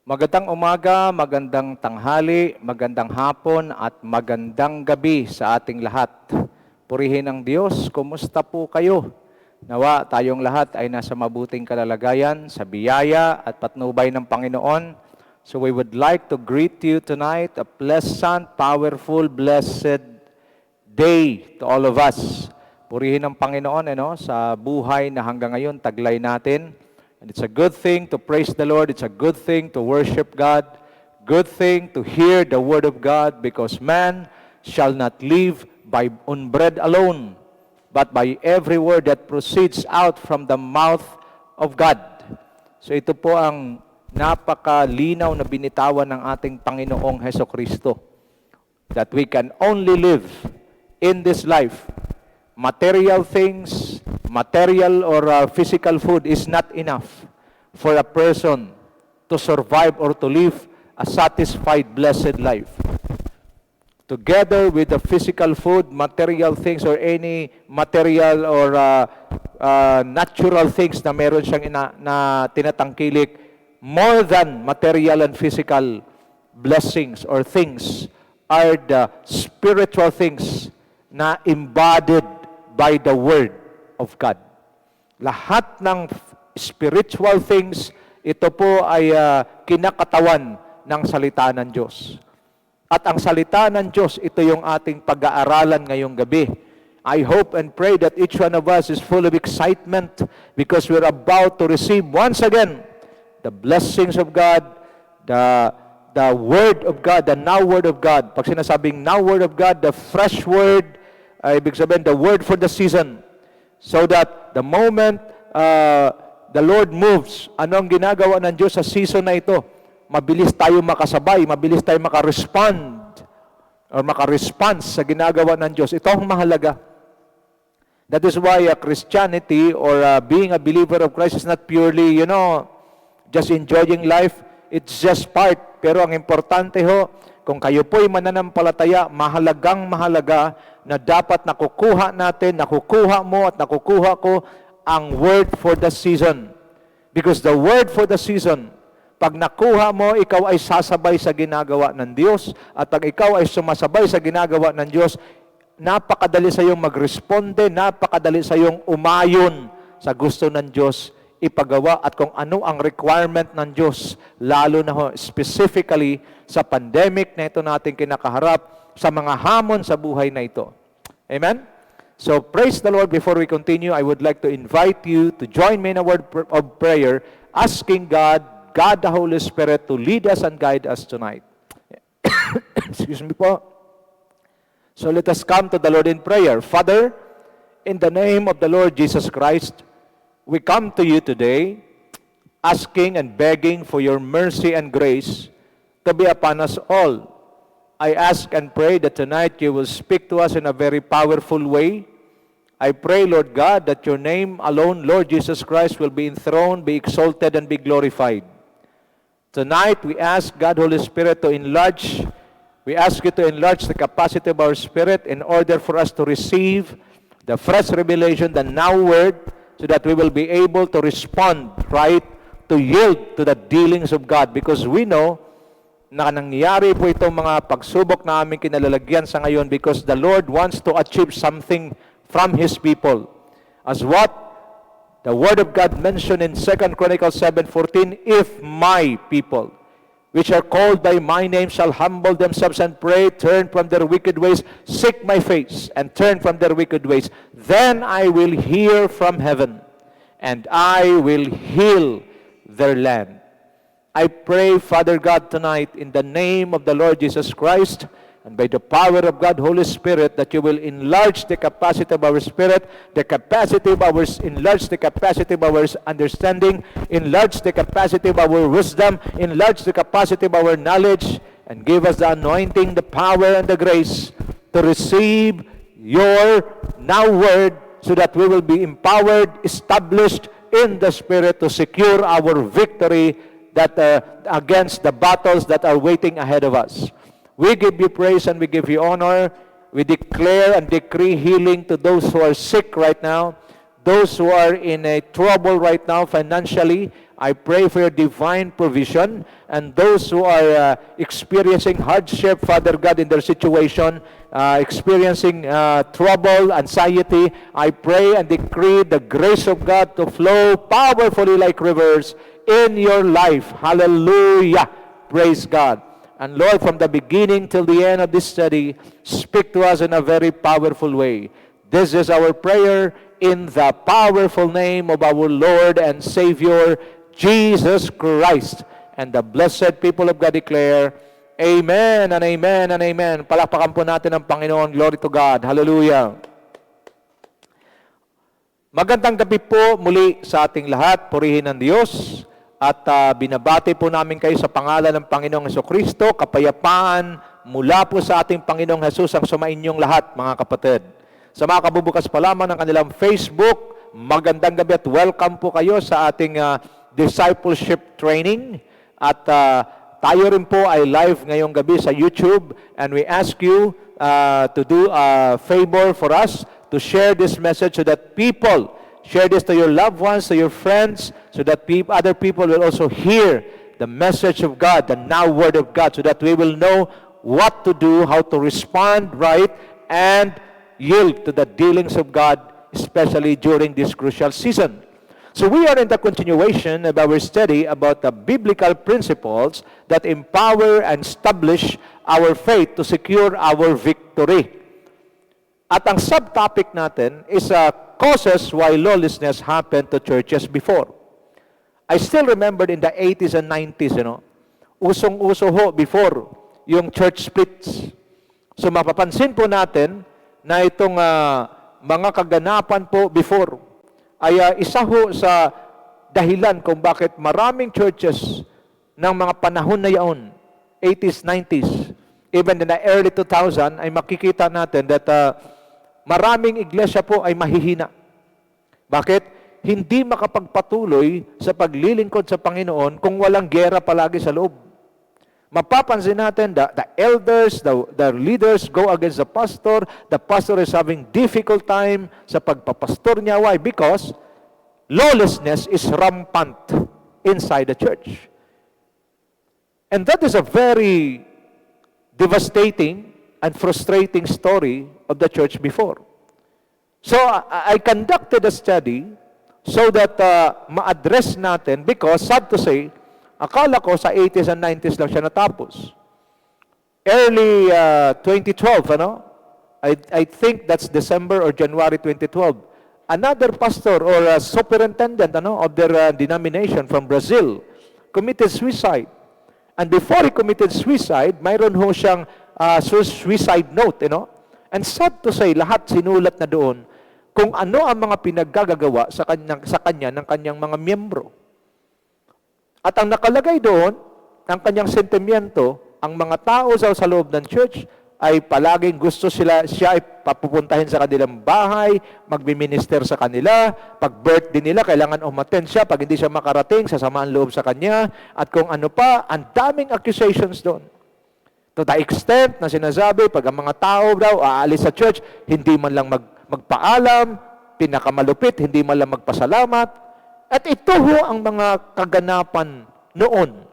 Magandang umaga, magandang tanghali, magandang hapon at magandang gabi sa ating lahat. Purihin ang Diyos, kumusta po kayo? Nawa tayong lahat ay nasa mabuting kalalagayan, sa biyaya at patnubay ng Panginoon. So we would like to greet you tonight, a pleasant, powerful, blessed day to all of us. Purihin ang Panginoon sa buhay na hanggang ngayon taglay natin. And it's a good thing to praise the Lord. It's a good thing to worship God. Good thing to hear the Word of God, because man shall not live on bread alone, but by every word that proceeds out from the mouth of God. So ito po ang napakalinaw na binitawan ng ating Panginoong Hesukristo, that we can only live in this life. Material things, material or physical food is not enough for a person to survive or to live a satisfied, blessed life. Together with the physical food, material things, or any material or natural things na meron siyang na tinatangkilik, more than material and physical blessings or things are the spiritual things na embodied by the Word of God. Lahat ng spiritual things, ito po ay kinakatawan ng salita ng Diyos. At ang salita ng Diyos, ito yung ating pag-aaralan ngayong gabi. I hope and pray that each one of us is full of excitement because we're about to receive once again the blessings of God, the Word of God, the now Word of God. Pag sinasabing now Word of God, the fresh Word, ibig sabihin, the Word for the season. So that the moment the Lord moves, anong ginagawa ng Diyos sa season na ito? Mabilis tayo makasabay, mabilis tayo makarespond or makaresponse sa ginagawa ng Diyos. Ito ang mahalaga. That is why Christianity or being a believer of Christ is not purely, just enjoying life. It's just part. Pero ang importante kung kayo po'y mananampalataya, mahalaga na dapat nakukuha natin, nakukuha mo at nakukuha ko ang word for the season. Because the word for the season, pag nakuha mo, ikaw ay sasabay sa ginagawa ng Diyos. At pag ikaw ay sumasabay sa ginagawa ng Diyos, napakadali sa iyong magresponde, napakadali sa iyong umayon sa gusto ng Diyos ipagawa at kung ano ang requirement ng Diyos, lalo na specifically sa pandemic na ito natin kinakaharap, sa mga hamon sa buhay na ito. Amen? So, praise the Lord. Before we continue, I would like to invite you to join me in a word of prayer, asking God the Holy Spirit to lead us and guide us tonight. Excuse me po. So, let us come to the Lord in prayer. Father, in the name of the Lord Jesus Christ, we come to you today, asking and begging for your mercy and grace to be upon us all. I ask and pray that tonight you will speak to us in a very powerful way. I pray, Lord God, that your name alone, Lord Jesus Christ, will be enthroned, be exalted, and be glorified. Tonight, we ask God, Holy Spirit, we ask you to enlarge the capacity of our spirit in order for us to receive the fresh revelation, the now word, so that we will be able to respond, right, to yield to the dealings of God. Because we know na nangyayari po itong mga pagsubok na aming kinalalagyan sa ngayon because the Lord wants to achieve something from His people. As what the Word of God mentioned in 2 Chronicles 7:14, if my people, which are called by my name, shall humble themselves and pray, turn from their wicked ways, seek my face, and turn from their wicked ways, then I will hear from heaven, and I will heal their land. I pray, Father God, tonight, in the name of the Lord Jesus Christ, and by the power of God, Holy Spirit, that you will enlarge the capacity of our spirit, enlarge the capacity of our understanding, enlarge the capacity of our wisdom, enlarge the capacity of our knowledge, and give us the anointing, the power, and the grace to receive your now word, so that we will be empowered, established in the Spirit to secure our victory against the battles that are waiting ahead of us. We give you praise and we give you honor. We declare and decree healing to those who are sick right now. those who are in a trouble right now financially, I pray for your divine provision. And those who are experiencing hardship, Father God, in their situation, experiencing trouble, anxiety, I pray and decree the grace of God to flow powerfully like rivers in your life. Hallelujah. Praise God. And Lord, from the beginning till the end of this study, speak to us in a very powerful way. This is our prayer in the powerful name of our Lord and Savior, Jesus Christ. And the blessed people of God declare, Amen and amen and amen. Palakpakan po natin ang Panginoon. Glory to God. Hallelujah. Magandang gabi po muli sa ating lahat. Purihin ng Diyos. At binabati po namin kayo sa pangalan ng Panginoong Hesukristo. Kapayapaan mula po sa ating Panginoong Jesus ang sumainyong lahat, mga kapatid. Sa mga kabubukas pa lamang ng kanilang Facebook, magandang gabi at welcome po kayo sa ating discipleship training. At tayo rin po ay live ngayong gabi sa YouTube. And we ask you to do a favor for us to share this message so that people share this to your loved ones, to your friends, so that other people will also hear the message of God, the now word of God, so that we will know what to do, how to respond right, and yield to the dealings of God, especially during this crucial season. So we are in the continuation of our study about the biblical principles that empower and establish our faith to secure our victory. At ang subtopic natin is causes why lawlessness happened to churches before. I still remembered in the 80s and 90s, usong-uso ho before yung church splits. So mapapansin po natin na itong mga kaganapan po before ay isa ho sa dahilan kung bakit maraming churches ng mga panahon na yaon, 80s, 90s, even in the early 2000, ay makikita natin that maraming iglesia po ay mahihina. Bakit? Hindi makapagpatuloy sa paglilingkod sa Panginoon kung walang gera palagi sa loob. Mapapansin natin the elders, the leaders go against the pastor. The pastor is having difficult time sa pagpapastor niya. Why? Because lawlessness is rampant inside the church. And that is a very devastating and frustrating story of the church before. So, I conducted a study so that ma-address natin because, sad to say, akala ko sa 80s and 90s lang siya natapos. Early 2012, I think that's December or January 2012, another pastor or superintendent of their denomination from Brazil committed suicide. And before he committed suicide, mayroon ho siyang suicide note, And sad to say, lahat sinulat na doon kung ano ang mga pinaggagawa sa kanya ng kanyang mga miyembro. At ang nakalagay doon, ang kanyang sentimiento, ang mga tao sa loob ng church ay palaging gusto siya ay papupuntahin sa kanilang bahay, magbiminister sa kanila, pag birthday nila, kailangan umattend siya, pag hindi siya makarating, sasamaan loob sa kanya, at kung ano pa, ang daming accusations doon. To the extent na sinasabi, pag ang mga tao daw aalis sa church, hindi man lang magpaalam, pinakamalupit, hindi man lang magpasalamat. At ito ho ang mga kaganapan noon,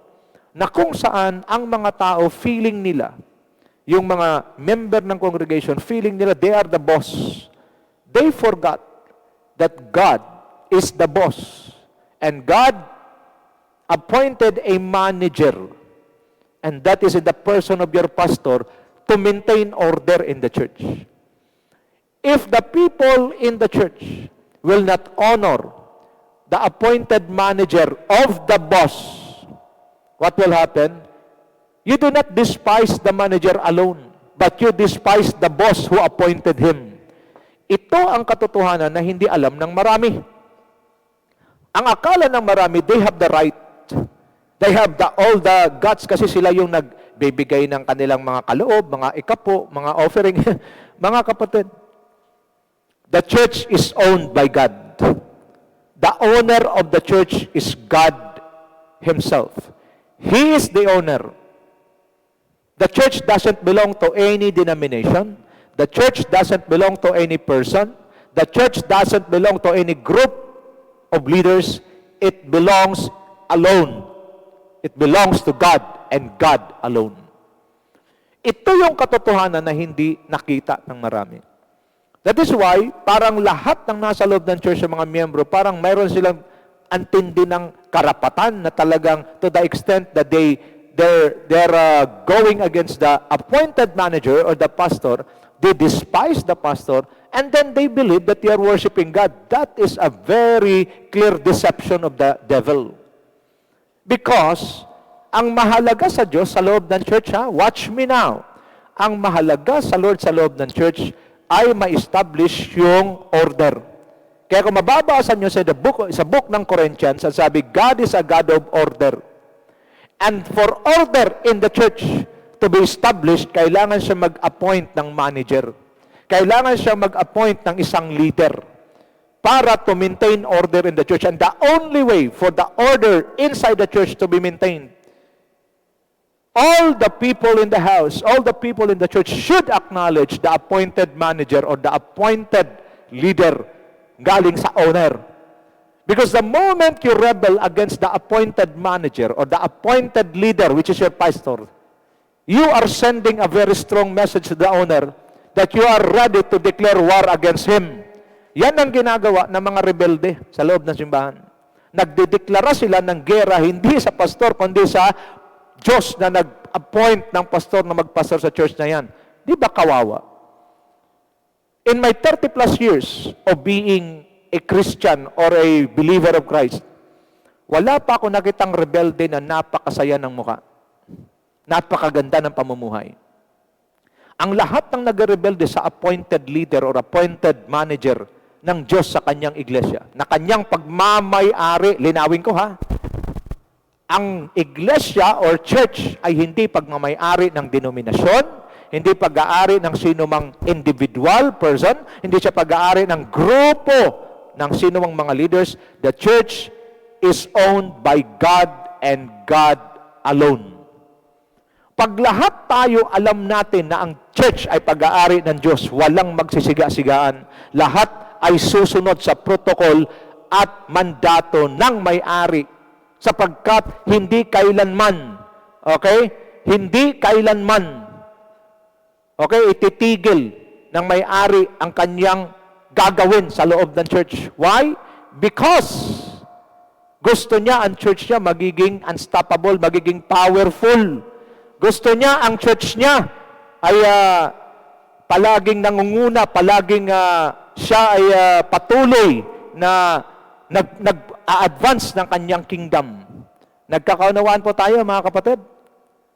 na kung saan ang mga tao feeling nila, yung mga member ng congregation, feeling nila they are the boss. They forgot that God is the boss. And God appointed a manager. And that is in the person of your pastor to maintain order in the church. If the people in the church will not honor the appointed manager of the boss, what will happen? You do not despise the manager alone, but you despise the boss who appointed him. Ito ang katotohanan na hindi alam ng marami. Ang akala ng marami, they have the right. They have all the guts kasi sila yung nagbibigay ng kanilang mga kaloob, mga ikapo, mga offering. Mga kapatid, the church is owned by God. The owner of the church is God Himself. He is the owner. The church doesn't belong to any denomination. The church doesn't belong to any person. The church doesn't belong to any group of leaders. It belongs alone. It belongs to God and God alone. Ito yung katotohanan na hindi nakita ng marami. That is why, parang lahat ng nasa loob ng church, ng mga miyembro, parang mayroon silang antindi ng karapatan na talagang to the extent that they're going against the appointed manager or the pastor, they despise the pastor, and then they believe that they are worshiping God. That is a very clear deception of the devil. Because, ang mahalaga sa Diyos sa loob ng church, watch me now, ang mahalaga sa Lord sa loob ng church ay ma-establish yung order. Kaya kung mababasa nyo sa book ng Corinthians, sabi, God is a God of order. And for order in the church to be established, kailangan siya mag-appoint ng manager. Kailangan siya mag-appoint ng isang leader para to maintain order in the church. And the only way for the order inside the church to be maintained, all the people in the house, all the people in the church should acknowledge the appointed manager or the appointed leader galing sa owner. Because the moment you rebel against the appointed manager or the appointed leader, which is your pastor, you are sending a very strong message to the owner that you are ready to declare war against him. Yan ang ginagawa ng mga rebelde sa loob ng simbahan. Nagdedeklara sila ng gera hindi sa pastor, kundi sa Diyos na nag-appoint ng pastor na magpastor sa church na yan. Di ba kawawa? In my 30 plus years of being a Christian or a believer of Christ, wala pa ako nakitang rebelde na napakasaya ng mukha. Napakaganda ng pamumuhay. Ang lahat ng nag-rebelde sa appointed leader or appointed manager ng Diyos sa kanyang iglesia, na kanyang pagmamay-ari, linawin ko ang iglesia or church ay hindi pagmamay-ari ng denominasyon, hindi pag-aari ng sino mang individual person, hindi siya pag-aari ng grupo ng sino mang mga leaders. The church is owned by God and God alone. Pag lahat tayo alam natin na ang church ay pag-aari ng Diyos, walang magsisiga-sigaan, lahat ay susunod sa protocol at mandato ng may-ari. Sapagkat hindi kailanman, hindi kailanman, ititigil ng may-ari ang kanyang gagawin sa loob ng church. Why? Because gusto niya ang church niya magiging unstoppable, magiging powerful. Gusto niya ang church niya ay palaging nangunguna, palaging siya ay patuloy na nag-a-advance ng kanyang kingdom. Nagkakaunawaan po tayo, mga kapatid?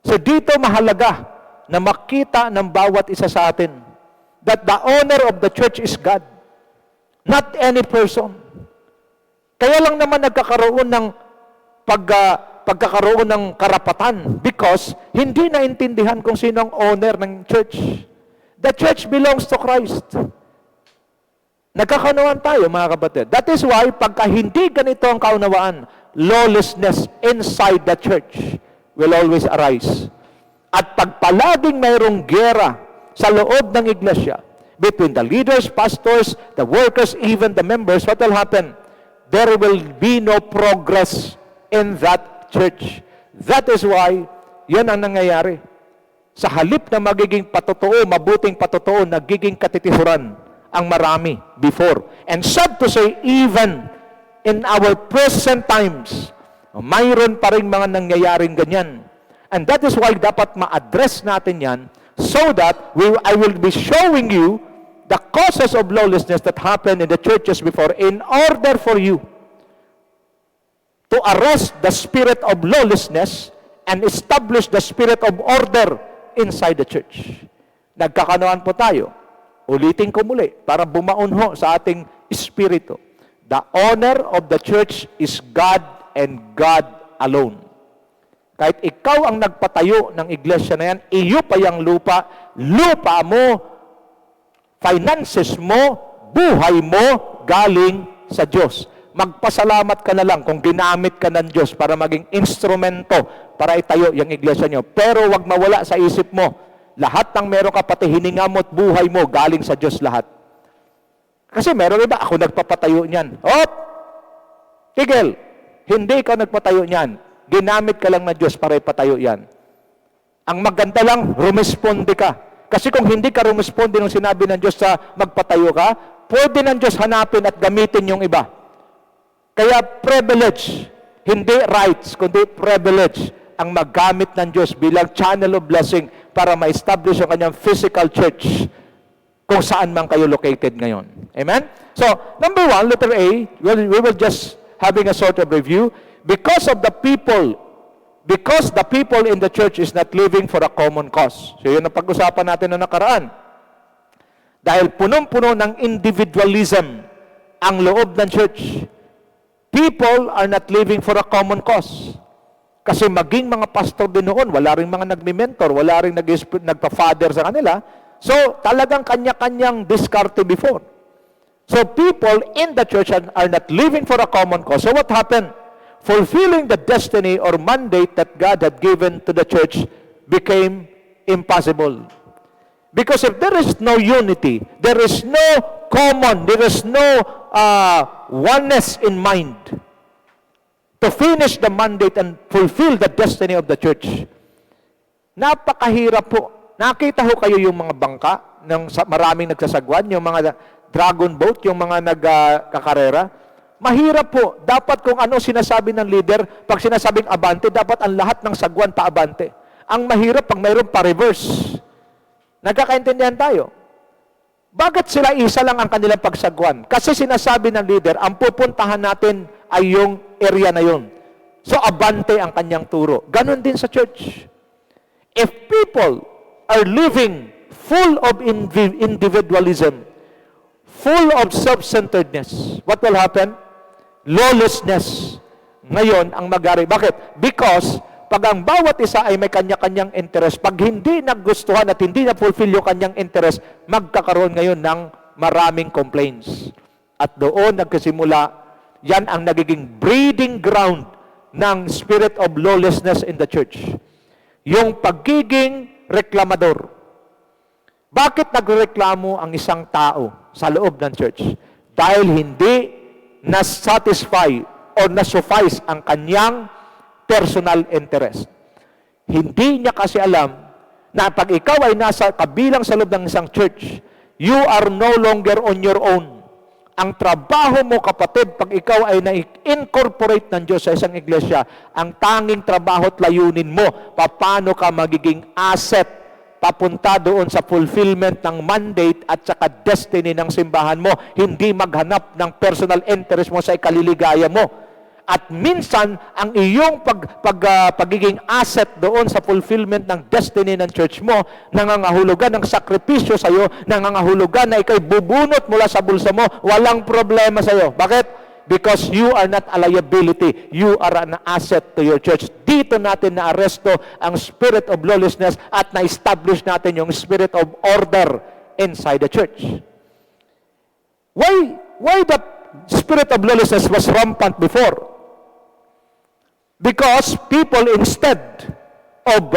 So dito mahalaga na makita ng bawat isa sa atin that the owner of the church is God, not any person. Kaya lang naman nagkakaroon ng pagkakaroon ng karapatan because hindi naintindihan kung sino ang owner ng church. The church belongs to Christ. Nagkakaunawaan tayo, mga kapatid. That is why, pagka hindi ganito ang kaunawaan, lawlessness inside the church will always arise. At pag palaging mayroong gera sa loob ng iglesia, between the leaders, pastors, the workers, even the members, what will happen? There will be no progress in that church. That is why, yan ang nangyayari. Sa halip na magiging patotoo, mabuting patotoo, nagiging katitihuran ang marami before. And sad to say, even in our present times, mayroon pa rin mga nangyayaring ganyan. And that is why dapat ma-address natin yan so that I will be showing you the causes of lawlessness that happened in the churches before in order for you to arrest the spirit of lawlessness and establish the spirit of order inside the church. Nagkakaunawaan po tayo. Ulitin ko muli para bumaunho sa ating espiritu. The owner of the church is God and God alone. Kahit ikaw ang nagpatayo ng iglesia na yan, iyo pa yung lupa mo, finances mo, buhay mo, galing sa Diyos. Magpasalamat ka na lang kung ginamit ka ng Diyos para maging instrumento para itayo yung iglesia nyo. Pero wag mawala sa isip mo, lahat ng meron ka, pati hininga mo at buhay mo, galing sa Diyos lahat. Kasi meron iba, ako nagpapatayo niyan. Hop! Tigil! Hindi ikaw nagpatayo niyan. Ginamit ka lang ng Diyos para ipatayo yan. Ang maganda lang, rumesponde ka. Kasi kung hindi ka rumesponde nung sinabi ng Diyos sa magpatayo ka, pwede ng Diyos hanapin at gamitin yung iba. Kaya privilege, hindi rights, kundi privilege ang maggamit ng Diyos bilang channel of blessing para ma-establish ang kanyang physical church kung saan man kayo located ngayon. Amen? So, number 1, letter A, we will just having a sort of review. Because the people in the church is not living for a common cause. So, yun ang pag-usapan natin na nakaraan. Dahil punong-puno ng individualism ang loob ng church, people are not living for a common cause. Kasi maging mga pastor din noon, wala rin mga nagmi-mentor, wala rin nagpa-father sa kanila. So, talagang kanya-kanyang diskarte before. So, people in the church are not living for a common cause. So, what happened? Fulfilling the destiny or mandate that God had given to the church became impossible. Because if there is no unity, there is no common, there is no oneness in mind to finish the mandate and fulfill the destiny of the church. Napakahirap po. Nakita ho kayo yung mga bangka ng maraming nagsasagwan, yung mga dragon boat, yung mga nagkakarera. Mahirap po. Dapat kung ano sinasabi ng leader, pag sinasabing abante, dapat ang lahat ng sagwan pa-abante. Ang mahirap pag mayroon pa-reverse. Nagkakaintindihan tayo. Bakit sila isa lang ang kanilang pagsagwan? Kasi sinasabi ng leader, ang pupuntahan natin ay yung area na yun. So, abante ang kanyang turo. Ganon din sa church. If people are living full of individualism, full of self-centeredness, what will happen? Lawlessness. Ngayon, ang magari. Bakit? Because, pag ang bawat isa ay may kanya-kanyang interest, pag hindi nagustuhan at hindi na-fulfill yung kanyang interest, magkakaroon ngayon ng maraming complaints. At doon nagkasimula, yan ang nagiging breeding ground ng spirit of lawlessness in the church. Yung pagiging reklamador. Bakit nagreklamo ang isang tao sa loob ng church? Dahil hindi na-satisfy o na-suffice ang kanyang personal interest. Hindi niya kasi alam na pag ikaw ay nasa kabilang sa loob ng isang church, you are no longer on your own. Ang trabaho mo, kapatid, pag ikaw ay na-incorporate ng Diyos sa isang iglesia, ang tanging trabaho at layunin mo, paano ka magiging asset papunta doon sa fulfillment ng mandate at saka destiny ng simbahan mo, hindi maghanap ng personal interest mo sa ikaliligaya mo. At minsan, ang iyong pagiging asset doon sa fulfillment ng destiny ng church mo, nangangahulugan ng sakripisyo sa iyo, nangangahulugan na ikay bubunot mula sa bulsa mo, walang problema sa iyo. Bakit? Because you are not a liability. You are an asset to your church. Dito natin na-aresto ang spirit of lawlessness at na-establish natin yung spirit of order inside the church. Why the spirit of lawlessness was rampant before? Because people, instead of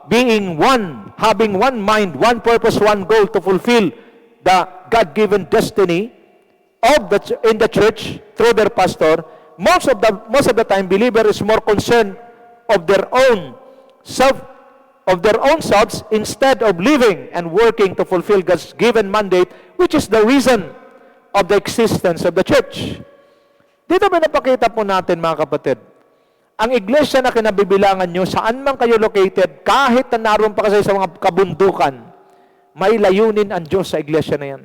being one, having one mind, one purpose, one goal to fulfill the God-given destiny in the church through their pastor, most of the time, believer is more concerned of their own selves instead of living and working to fulfill God's given mandate, which is the reason of the existence of the church. Dito ba napakita po natin, mga kapatid? Ang iglesia na kinabibilangan nyo, saan man kayo located, kahit na naroon pa kasi sa mga kabundukan, may layunin ang Diyos sa iglesia na yan.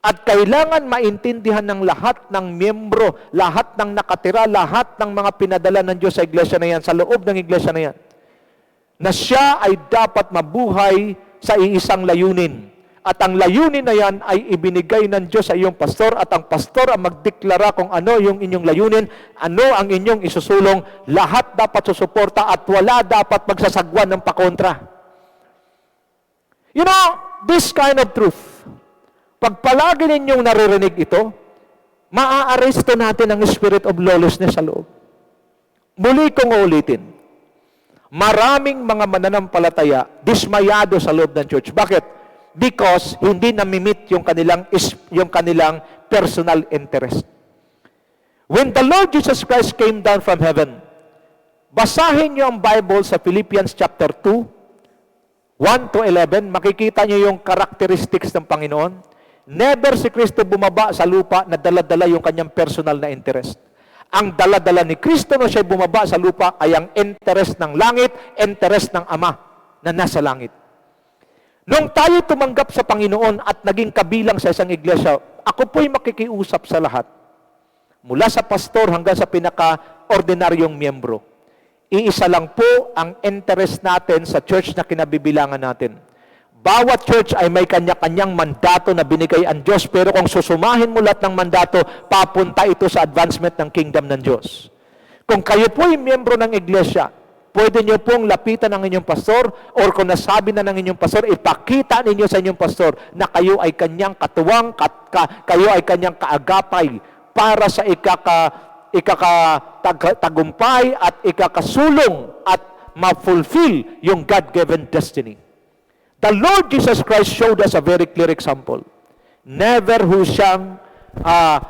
At kailangan maintindihan ng lahat ng miyembro, lahat ng nakatira, lahat ng mga pinadala ng Diyos sa iglesia na yan, sa loob ng iglesia na yan, na siya ay dapat mabuhay sa iisang layunin. At ang layunin na yan ay ibinigay ng Diyos sa iyong pastor at ang pastor ang magdeklara kung ano yung inyong layunin, ano ang inyong isusulong, lahat dapat susuporta at wala dapat magsasagwan ng pakontra. You know, this kind of truth, pag palagi ninyong naririnig ito, maa-aresto natin ang spirit of lawlessness sa loob. Muli kong ulitin, maraming mga mananampalataya dismayado sa loob ng church. Bakit? because hindi namimit yung kanilang personal interest. When the Lord Jesus Christ came down from heaven, basahin niyo ang Bible sa Philippians chapter 2, 1 to 11, makikita niyo yung characteristics ng Panginoon. Never si Kristo bumaba sa lupa na dala-dala yung kanyang personal na interest. Ang dala-dala ni Kristo na siya bumaba sa lupa ay ang interest ng langit, interest ng Ama na nasa langit. Nung tayo tumanggap sa Panginoon at naging kabilang sa isang iglesia, ako po'y makikiusap sa lahat. Mula sa pastor hanggang sa pinaka-ordinaryong miyembro. Iisa lang po ang interest natin sa church na kinabibilangan natin. Bawat church ay may kanya-kanyang mandato na binigay ang Diyos, pero kung susumahin mo lahat ng mandato, papunta ito sa advancement ng kingdom ng Diyos. Kung kayo po ay miyembro ng iglesia, pwede nyo pong lapitan ng inyong pastor, or kung nasabi na ng inyong pastor, ipakita ninyo sa inyong pastor na kayo ay kanyang katuwang, kayo ay kanyang kaagapay, para sa ikakatagumpay at ikakasulong at ma-fulfill yung God-given destiny. The Lord Jesus Christ showed us a very clear example. Never ho siyang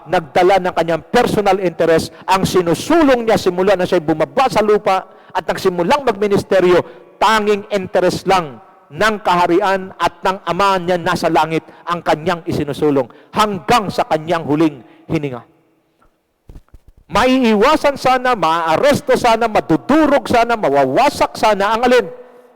nagdala ng kanyang personal interest. Ang sinusulong niya simula na siya bumaba sa lupa at nagsimulang magministeryo, tanging interest lang ng kaharian at ng Ama niya nasa langit ang kanyang isinusulong hanggang sa kanyang huling hininga. Maiiwasan sana, maaaresto sana, madudurog sana, mawawasak sana ang alin?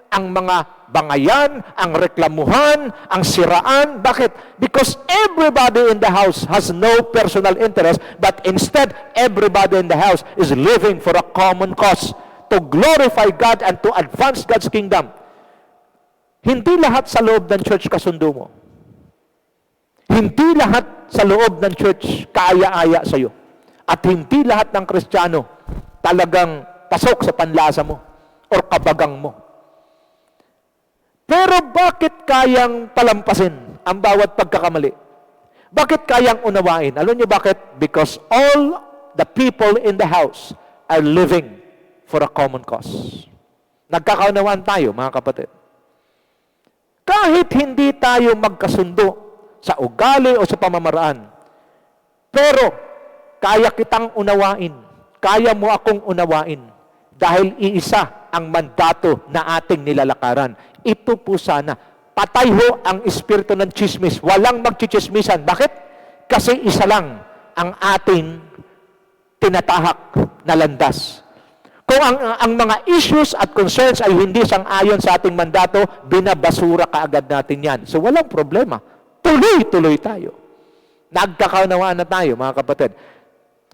Ang mga bangayan, ang reklamuhan, ang siraan. Bakit? Because everybody in the house has no personal interest, but instead, everybody in the house is living for a common cause, to glorify God and to advance God's kingdom. Hindi lahat sa loob ng church kasundo mo. Hindi lahat sa loob ng church kaaya-aya sa'yo. At hindi lahat ng Kristiyano talagang pasok sa panlasa mo or kabagang mo. Pero bakit kayang palampasin ang bawat pagkakamali? Bakit kayang unawain? Alam niyo bakit? Because all the people in the house are living for a common cause. Nagkakaunawaan tayo, mga kapatid. Kahit hindi tayo magkasundo sa ugali o sa pamamaraan, pero kaya kitang unawain. Kaya mo akong unawain. Dahil iisa ang mandato na ating nilalakaran. Ito po sana. Patay ho ang espiritu ng chismis. Walang magchichismisan. Bakit? Kasi isa lang ang ating tinatahak na landas. Kung ang mga issues at concerns ay hindi sang-ayon sa ating mandato, binabasura kaagad natin yan. So walang problema. Tuloy-tuloy tayo. Nagkakaunawaan na tayo, mga kapatid.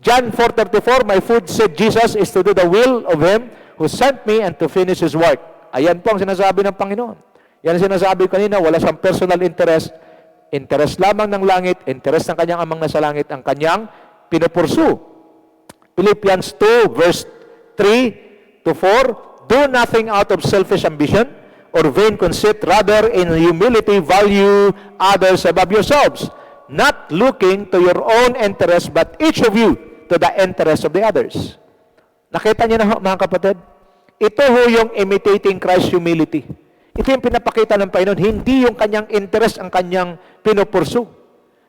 John 4:34, my food, said Jesus, is to do the will of Him who sent me and to finish His work. Ayan po ang sinasabi ng Panginoon. Yan ang sinasabi kanina, wala siyang personal interest. Interest lamang ng langit, interest ng kanyang amang nasa langit, ang kanyang pinupursu. Philippians 2, verse 3 to 4, do nothing out of selfish ambition or vain conceit, rather in humility value others above yourselves, not looking to your own interest, but each of you to the interest of the others. Nakita niyo na ho, mga kapatid? Ito ho yung imitating Christ's humility. Ito yung pinapakita ng Panginoon. Hindi yung kanyang interest ang kanyang pinupursu,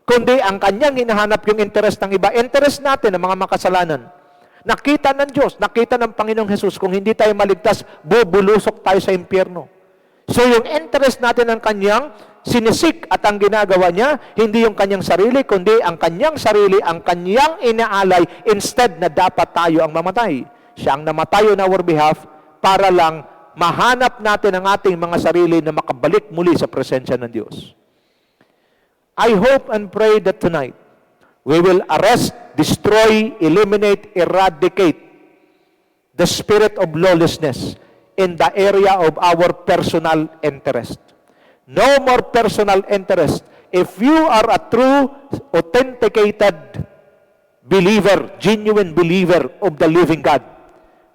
kundi ang kanyang hinahanap yung interest ng iba. Interest natin ng mga makasalanan. Nakita ng Diyos, nakita ng Panginoong Jesus, kung hindi tayo maligtas, bubulusok tayo sa impyerno. So yung interest natin ang kanyang sinisik at ang ginagawa niya, hindi yung kanyang sarili, kundi ang kanyang sarili, ang kanyang inaalay, instead na dapat tayo ang mamatay. Siya ang namatay on our behalf para lang mahanap natin ang ating mga sarili na makabalik muli sa presensya ng Diyos. I hope and pray that tonight, we will arrest, destroy, eliminate, eradicate the spirit of lawlessness in the area of our personal interest. No more personal interest. If you are a true, authenticated believer, genuine believer of the living God,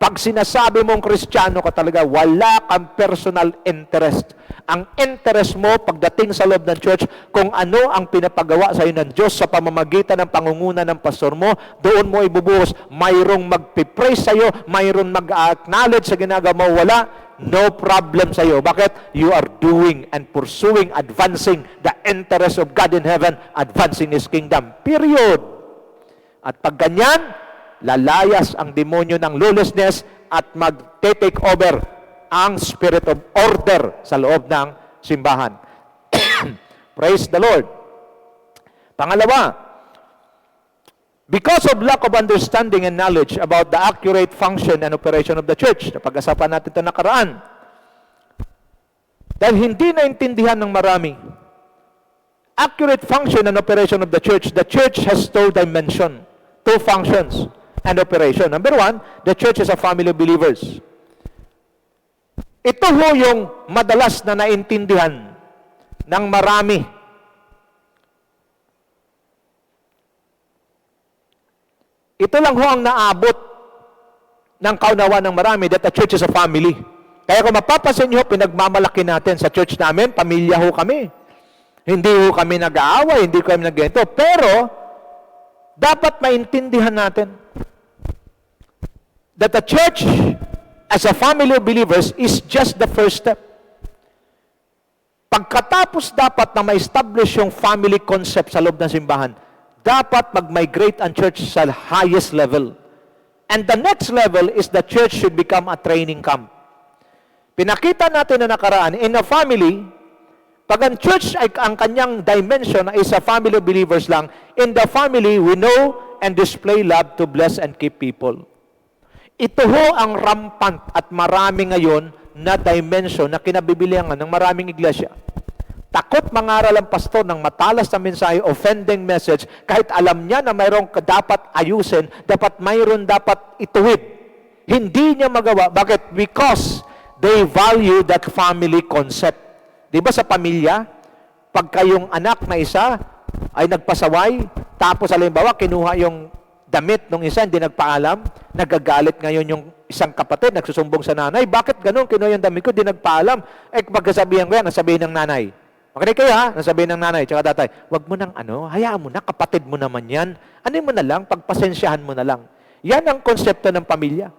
Pag sinasabi mong Kristiyano ka talaga, wala kang personal interest. Ang interest mo pagdating sa loob ng church, kung ano ang pinapagawa sa iyo ng Diyos sa pamamagitan ng pangunguna ng pastor mo, doon mo ibubuhos. Mayroong magpipraise sa iyo, mayroong mag-acknowledge sa ginagawa mo, wala. No problem sa iyo. Bakit? You are doing and pursuing, advancing the interest of God in heaven, advancing His kingdom. Period. At pag ganyan, lalayas ang demonyo ng lawlessness at mag-take over ang spirit of order sa loob ng simbahan. Praise the Lord. Pangalawa, because of lack of understanding and knowledge about the accurate function and operation of the church, napag-asapan natin ito nakaraan, dahil hindi naintindihan ng marami, accurate function and operation of the church has two dimensions, two functions and operation. Number one, the church is a family of believers. Ito ho yung madalas na naintindihan ng marami. Ito lang ho ang naabot ng kaunawaan ng marami, that the church is a family. Kaya kung mapapansin nyo, pinagmamalaki natin sa church namin, pamilya ho kami. Hindi ho kami nag-aaway, hindi kami nag-ganito. Pero, dapat maintindihan natin that the church as a family of believers is just the first step. Pagkatapos dapat na ma-establish yung family concept sa loob ng simbahan, dapat mag-migrate ang church sa highest level. And the next level is the church should become a training camp. Pinakita natin na nakaraan, in a family, pag ang church ay ang kanyang dimension is a family of believers lang, in the family, we know and display love to bless and keep people. Ito ho ang rampant at marami ngayon na dimension na kinabibilihan ng maraming iglesia. Takot mangaral ang pastor ng matalas na mensahe, offending message, kahit alam niya na mayroong dapat ayusin, mayroon dapat ituwid. Hindi niya magawa. Bakit? Because they value that family concept. Di ba sa pamilya, pag kayong anak na isa ay nagpasaway, tapos halimbawa kinuha yung damit nung isa, hindi nagpaalam, nagagalit ngayon yung isang kapatid, nagsusumbong sa nanay, bakit ganun, kinuha yung damit ko, di nagpaalam. Pagkasabihan ko yan, nasabihin ng nanay. Makinig kayo ha, nasabihin ng nanay, tsaka tatay, wag mo nang hayaan mo na, kapatid mo naman yan. Ano mo na lang, pagpasensyahan mo na lang. Yan ang konsepto ng pamilya.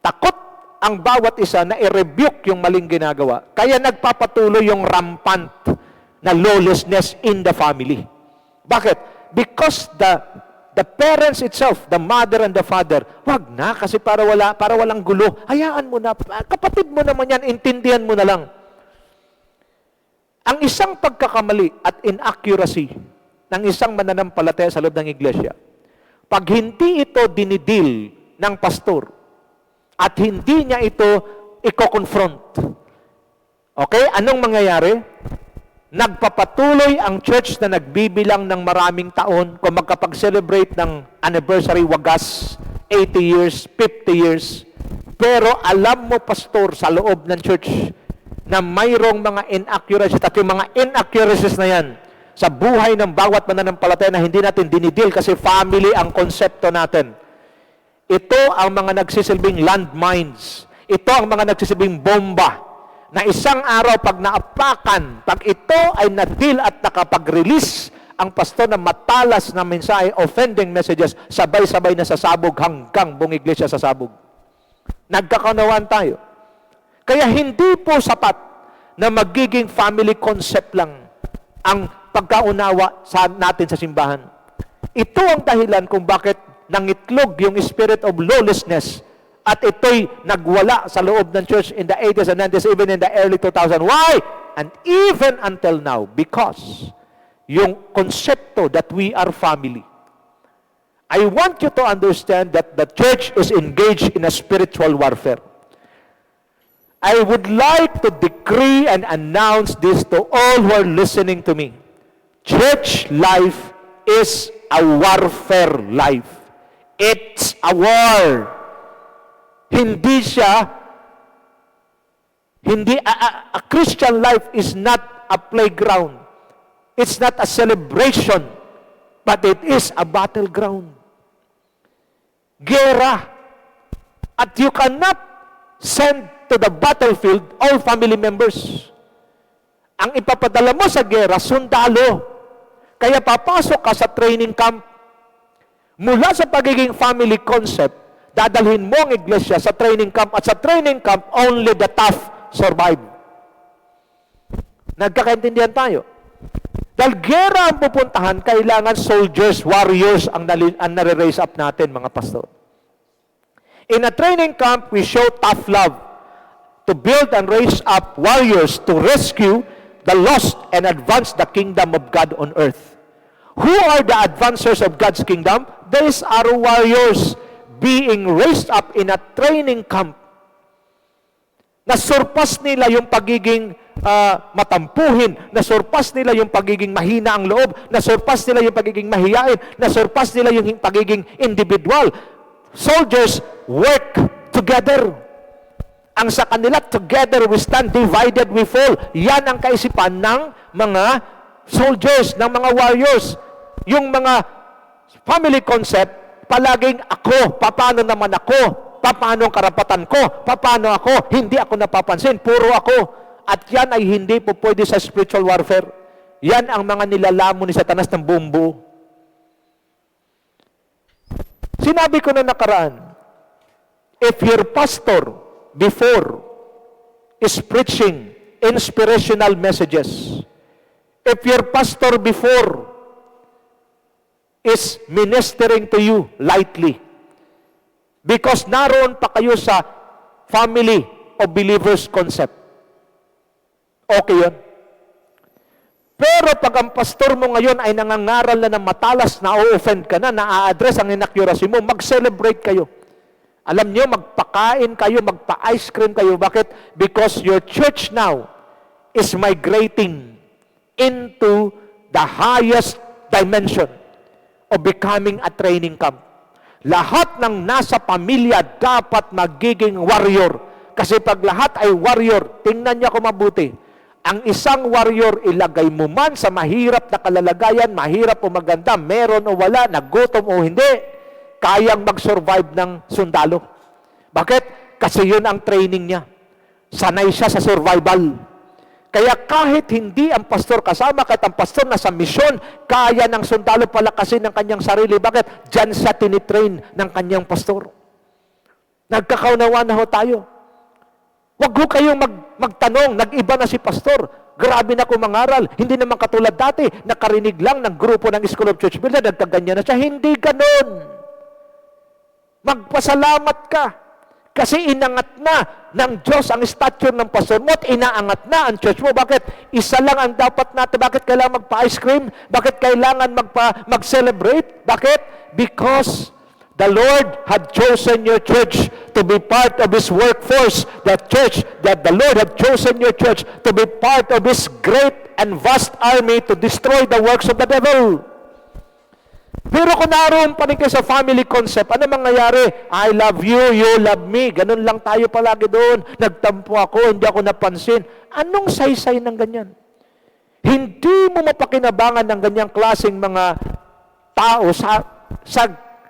Takot ang bawat isa na i-rebuke yung maling ginagawa. Kaya nagpapatuloy yung rampant na lawlessness in the family. Bakit? Because the parents itself, the mother and the father, wag na kasi para walang gulo. Hayaan mo na, kapatid mo naman yan, intindihan mo na lang. Ang isang pagkakamali at inaccuracy ng isang mananampalataya sa loob ng iglesia, pag hindi ito dinidil ng pastor at hindi niya ito i-confront, okay, anong mangyayari? Nagpapatuloy ang church na nagbibilang ng maraming taon kung magkapag-celebrate ng anniversary wagas, 80 years, 50 years. Pero alam mo, pastor, sa loob ng church na mayroong mga inaccuracies at yung mga inaccuracies na yan sa buhay ng bawat mananampalataya na hindi natin dinidil kasi family ang konsepto natin. Ito ang mga nagsisilbing landmines. Ito ang mga nagsisilbing bomba na isang araw pag naapakan, pag ito ay nadil at nakapag-release ang pastor na matalas na mensahe, offending messages, sabay-sabay na sasabog hanggang buong iglesia sasabog. Nagkakaunawaan tayo. Kaya hindi po sapat na magiging family concept lang ang pagkaunawa natin sa simbahan. Ito ang dahilan kung bakit nangitlog yung spirit of lawlessness at ito'y nagwala sa loob ng church in the 80s and 90s, even in the early 2000s. Why? And even until now, because yung konsepto that we are family. I want you to understand that the church is engaged in a spiritual warfare. I would like to decree and announce this to all who are listening to me. Church life is a warfare life. It's a war. Hindi a Christian life is not a playground. It's not a celebration, but it is a battleground. Gera. At you cannot send to the battlefield all family members. Ang ipapadala mo sa gera, sundalo. Kaya papasok ka sa training camp. Mula sa pagiging family concept, dadalhin mo ang iglesia sa training camp, at sa training camp, only the tough survive. Nagkakaintindihan tayo. Dahil gera ang pupuntahan, kailangan soldiers, warriors ang nare-raise up natin, mga pastor. In a training camp, we show tough love to build and raise up warriors to rescue the lost and advance the kingdom of God on earth. Who are the advancers of God's kingdom? These are warriors being raised up in a training camp. Nasurpas nila yung pagiging matampuhin, nasurpas nila yung pagiging mahina ang loob, nasurpas nila yung pagiging mahiyain, nasurpas nila yung pagiging individual. Soldiers work together. Ang sa kanila, together we stand, divided we fall. Yan ang kaisipan ng mga soldiers, ng mga warriors. Yung mga family concept, palaging ako, paano naman ako, paano ang karapatan ko, paano ako, hindi ako napapansin, puro ako. At yan ay hindi po pwede sa spiritual warfare. Yan ang mga nilalamon ni Satanas ng buong buo. Sinabi ko na nakaraan, if your pastor before is preaching inspirational messages, if your pastor before is ministering to you lightly, because naroon pa kayo sa family of believers concept, okay yun. Pero pag ang pastor mo ngayon ay nangangaral na ng matalas, na-offend ka na, na-a-address ang inaccuracy mo, mag-celebrate kayo. Alam nyo, magpakain kayo, magpa-ice cream kayo. Bakit? Because your church now is migrating into the highest dimension of becoming a training camp. Lahat ng nasa pamilya dapat magiging warrior. Kasi pag lahat ay warrior, tingnan niya kung mabuti. Ang isang warrior, ilagay mo man sa mahirap na kalalagayan, mahirap o maganda, meron o wala, nagutom o hindi, kayang mag-survive ng sundalo. Bakit? Kasi yun ang training niya. Sanay siya sa survival. Kaya kahit hindi ang pastor kasama, kahit ang pastor nasa misyon, kaya ng sundalo palakasin ng kanyang sarili. Bakit? Diyan siya tinitrain ng kanyang pastor. Nagkakaunawa na ho tayo. Huwag ho kayong magtanong, nag-iba na si pastor. Grabe na kung mangaral. Hindi naman katulad dati, nakarinig lang ng grupo ng School of Church Builder, nagkaganyan na siya. Hindi ganon. Magpasalamat ka. Kasi inangat na ng Diyos ang stature ng pastor mo at inaangat na ang church mo. Bakit? Isa lang ang dapat natin. Bakit kailangan magpa-ice cream? Bakit kailangan mag-celebrate? Bakit? Because the Lord had chosen your church to be part of His workforce. That the Lord had chosen your church to be part of His great and vast army to destroy the works of the devil. Pero kung naroon pa rin kayo sa family concept, ano mangyayari? I love you, you love me. Ganun lang tayo palagi doon. Nagtampo ako, hindi ako napansin. Anong saysay ng ganyan? Hindi mo mapakinabangan ng ganyang klaseng mga tao sa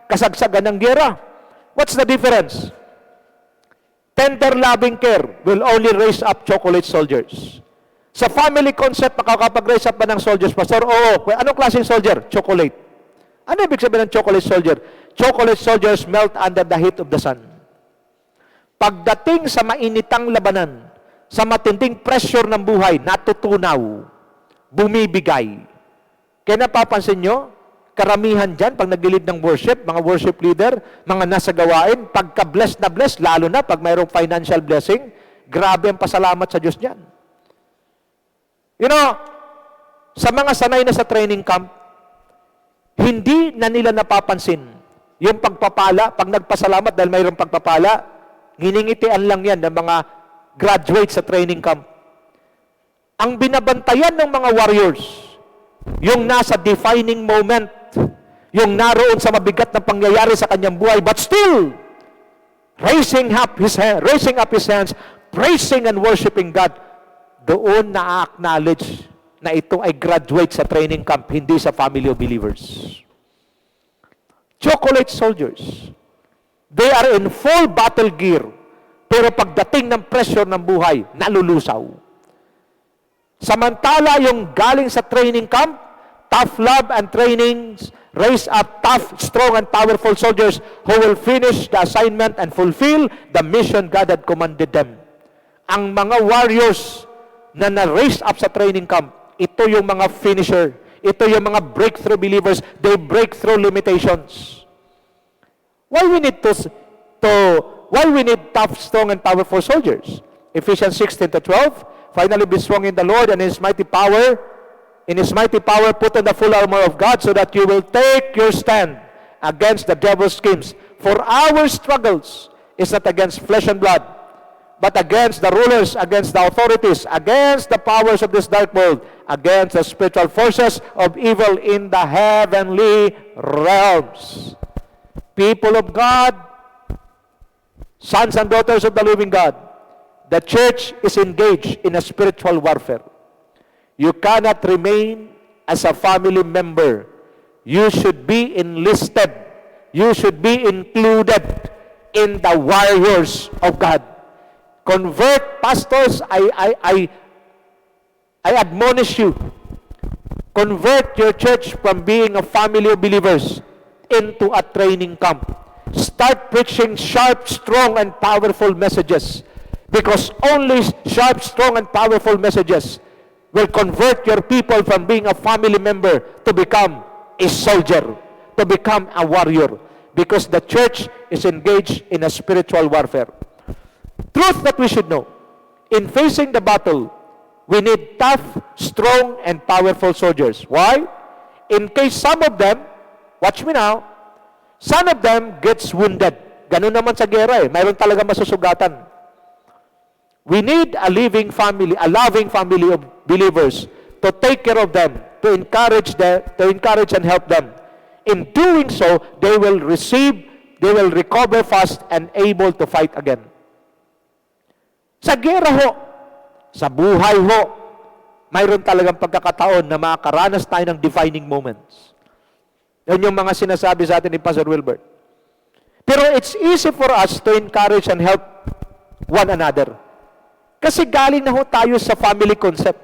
kasagsagan ng gera. What's the difference? Tender loving care will only raise up chocolate soldiers. Sa family concept, makakapag-raise up ba ng soldiers, Pastor? Oo. Anong klaseng soldier? Chocolate. Ano ibig sabihin ng chocolate soldier? Chocolate soldiers melt under the heat of the sun. Pagdating sa mainitang labanan, sa matinding pressure ng buhay, natutunaw, bumibigay. Kaya napapansin nyo, karamihan dyan, pag nagilid ng worship, mga worship leader, mga nasa gawain, pagka-bless na bless, lalo na pag mayroong financial blessing, grabe ang pasalamat sa Diyos niyan. You know, sa mga sanay na sa training camp, hindi na nila napapansin yung pagpapala, pag nagpasalamat dahil mayroong pagpapala, nginingitian lang yan ng mga graduates sa training camp. Ang binabantayan ng mga warriors, yung nasa defining moment, yung naroon sa mabigat na pangyayari sa kanyang buhay, but still, raising up his hands, praising and worshiping God, doon na-acknowledge na ito ay graduate sa training camp, hindi sa family of believers. Chocolate soldiers. They are in full battle gear. Pero pagdating ng pressure ng buhay, nalulusaw. Samantala, yung galing sa training camp, tough love and trainings raise up tough, strong, and powerful soldiers who will finish the assignment and fulfill the mission God had commanded them. Ang mga warriors na na-raise up sa training camp, ito yung mga finisher. Ito yung mga breakthrough believers. They break through limitations. Why we need tough, strong, and powerful soldiers? Ephesians 6:10-12, finally be strong in the Lord and in His mighty power. In His mighty power, put on the full armor of God so that you will take your stand against the devil's schemes. For our struggles is not against flesh and blood, but against the rulers, against the authorities, against the powers of this dark world, against the spiritual forces of evil in the heavenly realms. People of God, sons and daughters of the living God, the church is engaged in a spiritual warfare. You cannot remain as a family member. You should be enlisted. You should be included in the warriors of God. Convert, pastors, I admonish you. Convert your church from being a family of believers into a training camp. Start preaching sharp, strong, and powerful messages. Because only sharp, strong, and powerful messages will convert your people from being a family member to become a soldier, to become a warrior. Because the church is engaged in a spiritual warfare. Truth that we should know, in facing the battle, we need tough, strong, and powerful soldiers. Why? In case some of them, watch me now, some of them gets wounded. Ganun naman sa gera mayroon talaga masusugatan. We need a loving family of believers to take care of them, to encourage and help them. In doing so, they will recover fast and able to fight again. Sa gera ho, sa buhay ho, mayroon talagang pagkakataon na makakaranas tayo ng defining moments. Yan yung mga sinasabi sa atin ni Pastor Wilbert. Pero it's easy for us to encourage and help one another. Kasi galing na ho tayo sa family concept.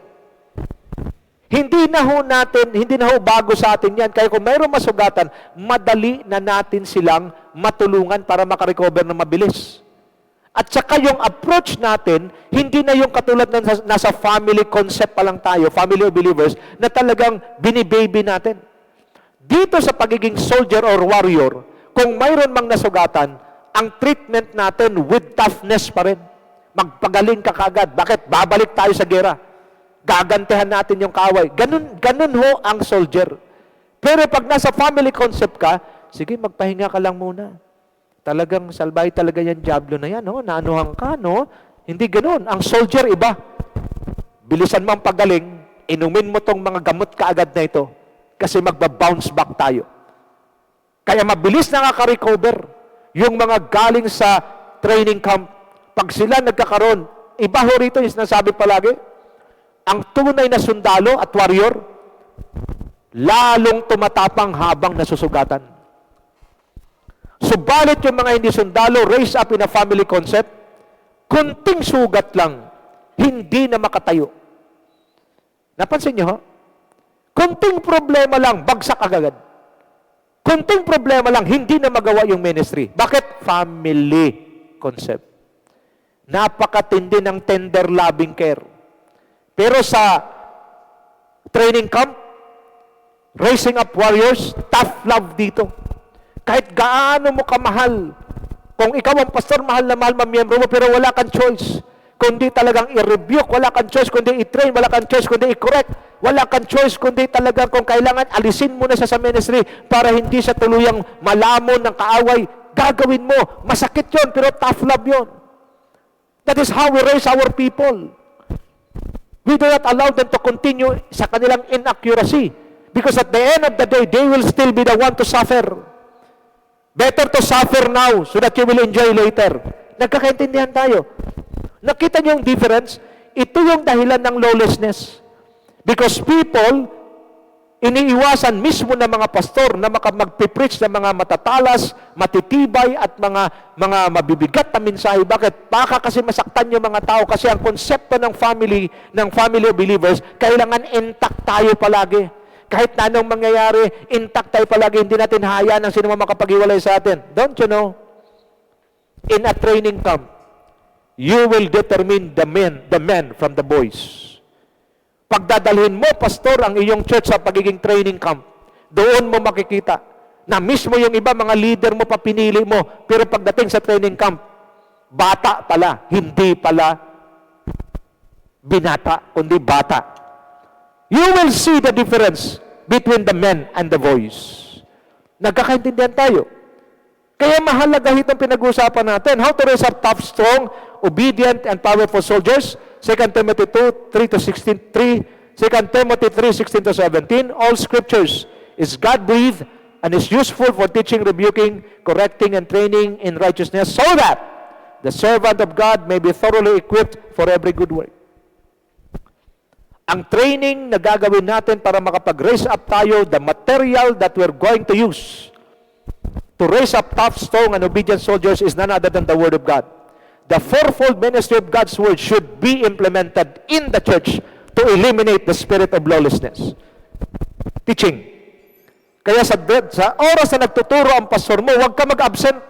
Hindi na ho bago sa atin yan. Kaya kung mayroong masugatan, madali na natin silang matulungan para makarecover na mabilis. At saka yung approach natin, hindi na yung katulad na nasa family concept pa lang tayo, family of believers, na talagang binibaby natin. Dito sa pagiging soldier or warrior, kung mayroon mang nasugatan, ang treatment natin with toughness pa rin. Magpagaling ka kagad. Bakit? Babalik tayo sa gera. Gagantihan natin yung kaaway. Ganun ho ang soldier. Pero pag nasa family concept ka, sige, magpahinga ka lang muna. Talagang salbay talaga yan, diablo na yan, no? Naanuhan ka, no? Hindi ganun. Ang soldier, iba. Bilisan mo ang pagaling, inumin mo tong mga gamot kaagad na ito. Kasi magba-bounce back tayo. Kaya mabilis nakaka-recover yung mga galing sa training camp. Pag sila nagkakaroon, iba ho rito yung sinasabi palagi, ang tunay na sundalo at warrior, lalong tumatapang habang nasusugatan. Subalit yung mga hindi sundalo, raised up in a family concept, kunting sugat lang, hindi na makatayo. Napansin niyo, ha? Kunting problema lang, bagsak agad. Kunting problema lang, hindi na magawa yung ministry. Bakit? Family concept. Napakatindi ng tender loving care. Pero sa training camp, raising up warriors, tough love dito. Kahit gaano mo kamahal, kung ikaw ang pastor, mahal na mahal mamiyembro mo, pero wala kang choice. Kundi talagang i-rebuke, wala kang choice, kundi i-train, wala kang choice, kundi i-correct, wala kang choice, kundi talagang kung kailangan, alisin mo na siya sa ministry para hindi siya tuluyang malamon ng kaaway. Gagawin mo. Masakit yon, pero tough love yon. That is how we raise our people. We do not allow them to continue sa kanilang inaccuracy. Because at the end of the day, they will still be the one to suffer. Better to suffer now so that you will enjoy later. Nagkakaintindihan tayo. Nakita niyo yung difference? Ito yung dahilan ng lawlessness. Because people iniiwasan mismo ng mga pastor na magpipreach ng mga matatalas, matitibay at mga mabibigat na mensahe. Bakit? Baka kasi masaktan yung mga tao kasi ang konsepto ng family of believers, kailangan intact tayo palagi. Kahit na anong mangyayari, intact tayo palagi. Hindi natin hayaan ang sino makapag-iwalay sa atin. Don't you know? In a training camp, you will determine the men from the boys. Pagdadalhin mo, pastor, ang iyong church sa pagiging training camp, doon mo makikita na mismo yung iba, mga leader mo pa pinili mo, pero pagdating sa training camp, bata pala, hindi pala binata, kundi bata. You will see the difference between the men and the boys. Nagkakaintindihan tayo. Kaya mahalaga itong pinag-uusapan natin. How to raise up tough, strong, obedient, and powerful soldiers. 2 Timothy 2, 3-16, 2 Timothy 3, 16-17. All scriptures is God-breathed and is useful for teaching, rebuking, correcting, and training in righteousness, so that the servant of God may be thoroughly equipped for every good work. Ang training na gagawin natin para makapag-raise up tayo, the material that we're going to use to raise up tough, strong, and obedient soldiers is none other than the Word of God. The fourfold ministry of God's Word should be implemented in the church to eliminate the spirit of lawlessness. Teaching. Kaya sa oras na nagtuturo ang pastor mo, huwag ka mag-absent.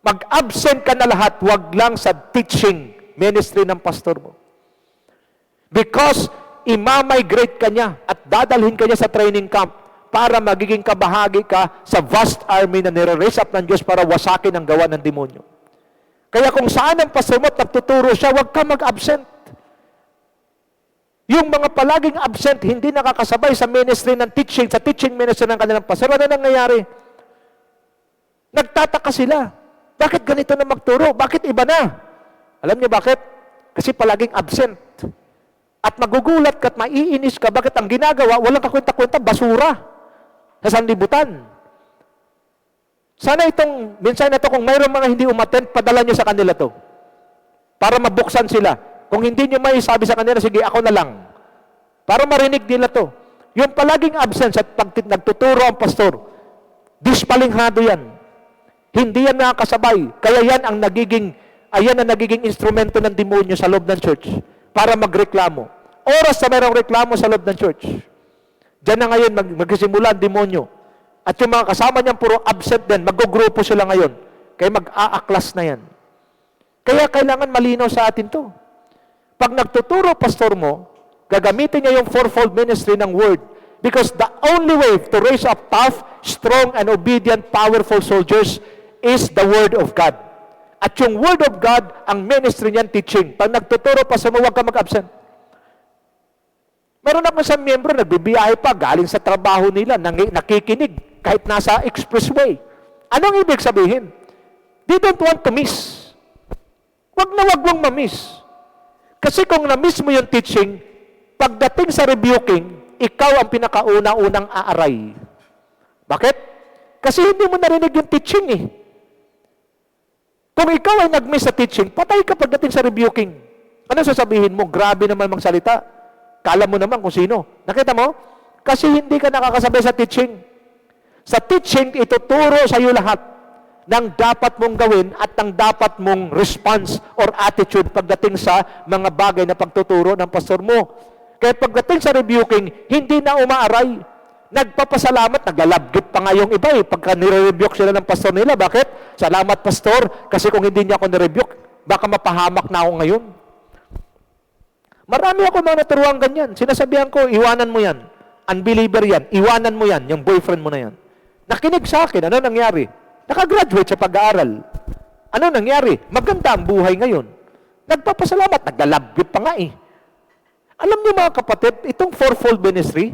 Mag-absent ka na lahat, huwag lang sa teaching ministry ng pastor mo. Because imamigrate ka niya at dadalhin ka niya sa training camp para magiging kabahagi ka sa vast army na nire-raise up ng Diyos para wasakin ang gawa ng demonyo. Kaya kung saan ang pastor mo at nagtuturo siya, huwag ka mag-absent. Yung mga palaging absent, hindi nakakasabay sa ministry ng teaching, sa teaching ministry ng kanilang pastor. Ano nangyayari? Nagtataka sila. Bakit ganito na magturo? Bakit iba na? Alam niyo bakit? Kasi palaging absent. At magugulat ka at maiinis ka, bakit ang ginagawa, walang kakwenta-kwenta, basura sa sanlibutan. Sana itong mensahe na ito, kung mayroong mga hindi umattend, padala nyo sa kanila to. Para mabuksan sila. Kung hindi nyo may sabi sa kanila, sige, ako na lang. Para marinig nila to. Yung palaging absence at pag nagtuturo ang pastor, dispalinghado yan. Hindi yan nakakasabay. Kaya yan ang nagiging instrumento ng demonyo sa loob ng church para magreklamo. Oras na mayroong reklamo sa loob ng church. Diyan na ngayon magsisimula ang demonyo. At yung mga kasama niyang puro absent din, mag-grupo sila ngayon. Kaya mag-aaklas na yan. Kaya kailangan malinaw sa atin to. Pag nagtuturo pastor mo, gagamitin niya yung fourfold ministry ng word. Because the only way to raise up tough, strong, and obedient, powerful soldiers is the Word of God. At yung Word of God, ang ministry niyan, teaching. Pag nagtuturo pastor mo, huwag ka mag-absent. Meron ako sa miyembro, nagbibiyahe pa, galing sa trabaho nila, nakikinig, kahit nasa expressway. Anong ibig sabihin? They don't want to miss. Wag mong ma-miss. Kasi kung na-miss mo yung teaching, pagdating sa rebuking, ikaw ang pinakauna-unang aaray. Bakit? Kasi hindi mo narinig yung teaching eh. Kung ikaw ay nag-miss sa teaching, patay ka pagdating sa rebuking. Ano sasabihin mo? Grabe naman magsalita. Kala mo naman kung sino. Nakita mo? Kasi hindi ka nakakasabay sa teaching. Sa teaching, ituturo sa iyo lahat ng dapat mong gawin at ng dapat mong response or attitude pagdating sa mga bagay na pagtuturo ng pastor mo. Kaya pagdating sa rebuking, hindi na umaaray. Nagpapasalamat, naglalabgit pa nga yung iba eh. Pagka nire-rebuke sila ng pastor nila, bakit? Salamat pastor, kasi kung hindi niya ako nire-rebuke, baka mapahamak na ako ngayon. Marami ako mga naturuan ganyan. Sinasabihan ko, iwanan mo yan. Unbeliever yan. Iwanan mo yan. Yung boyfriend mo na yan. Nakinig sa akin. Ano nangyari? Nakagraduate sa pag-aaral. Ano nangyari? Maganda ang buhay ngayon. Nagpapasalamat. Naglalabgit pa nga eh. Alam niyo mga kapatid, itong fourfold ministry,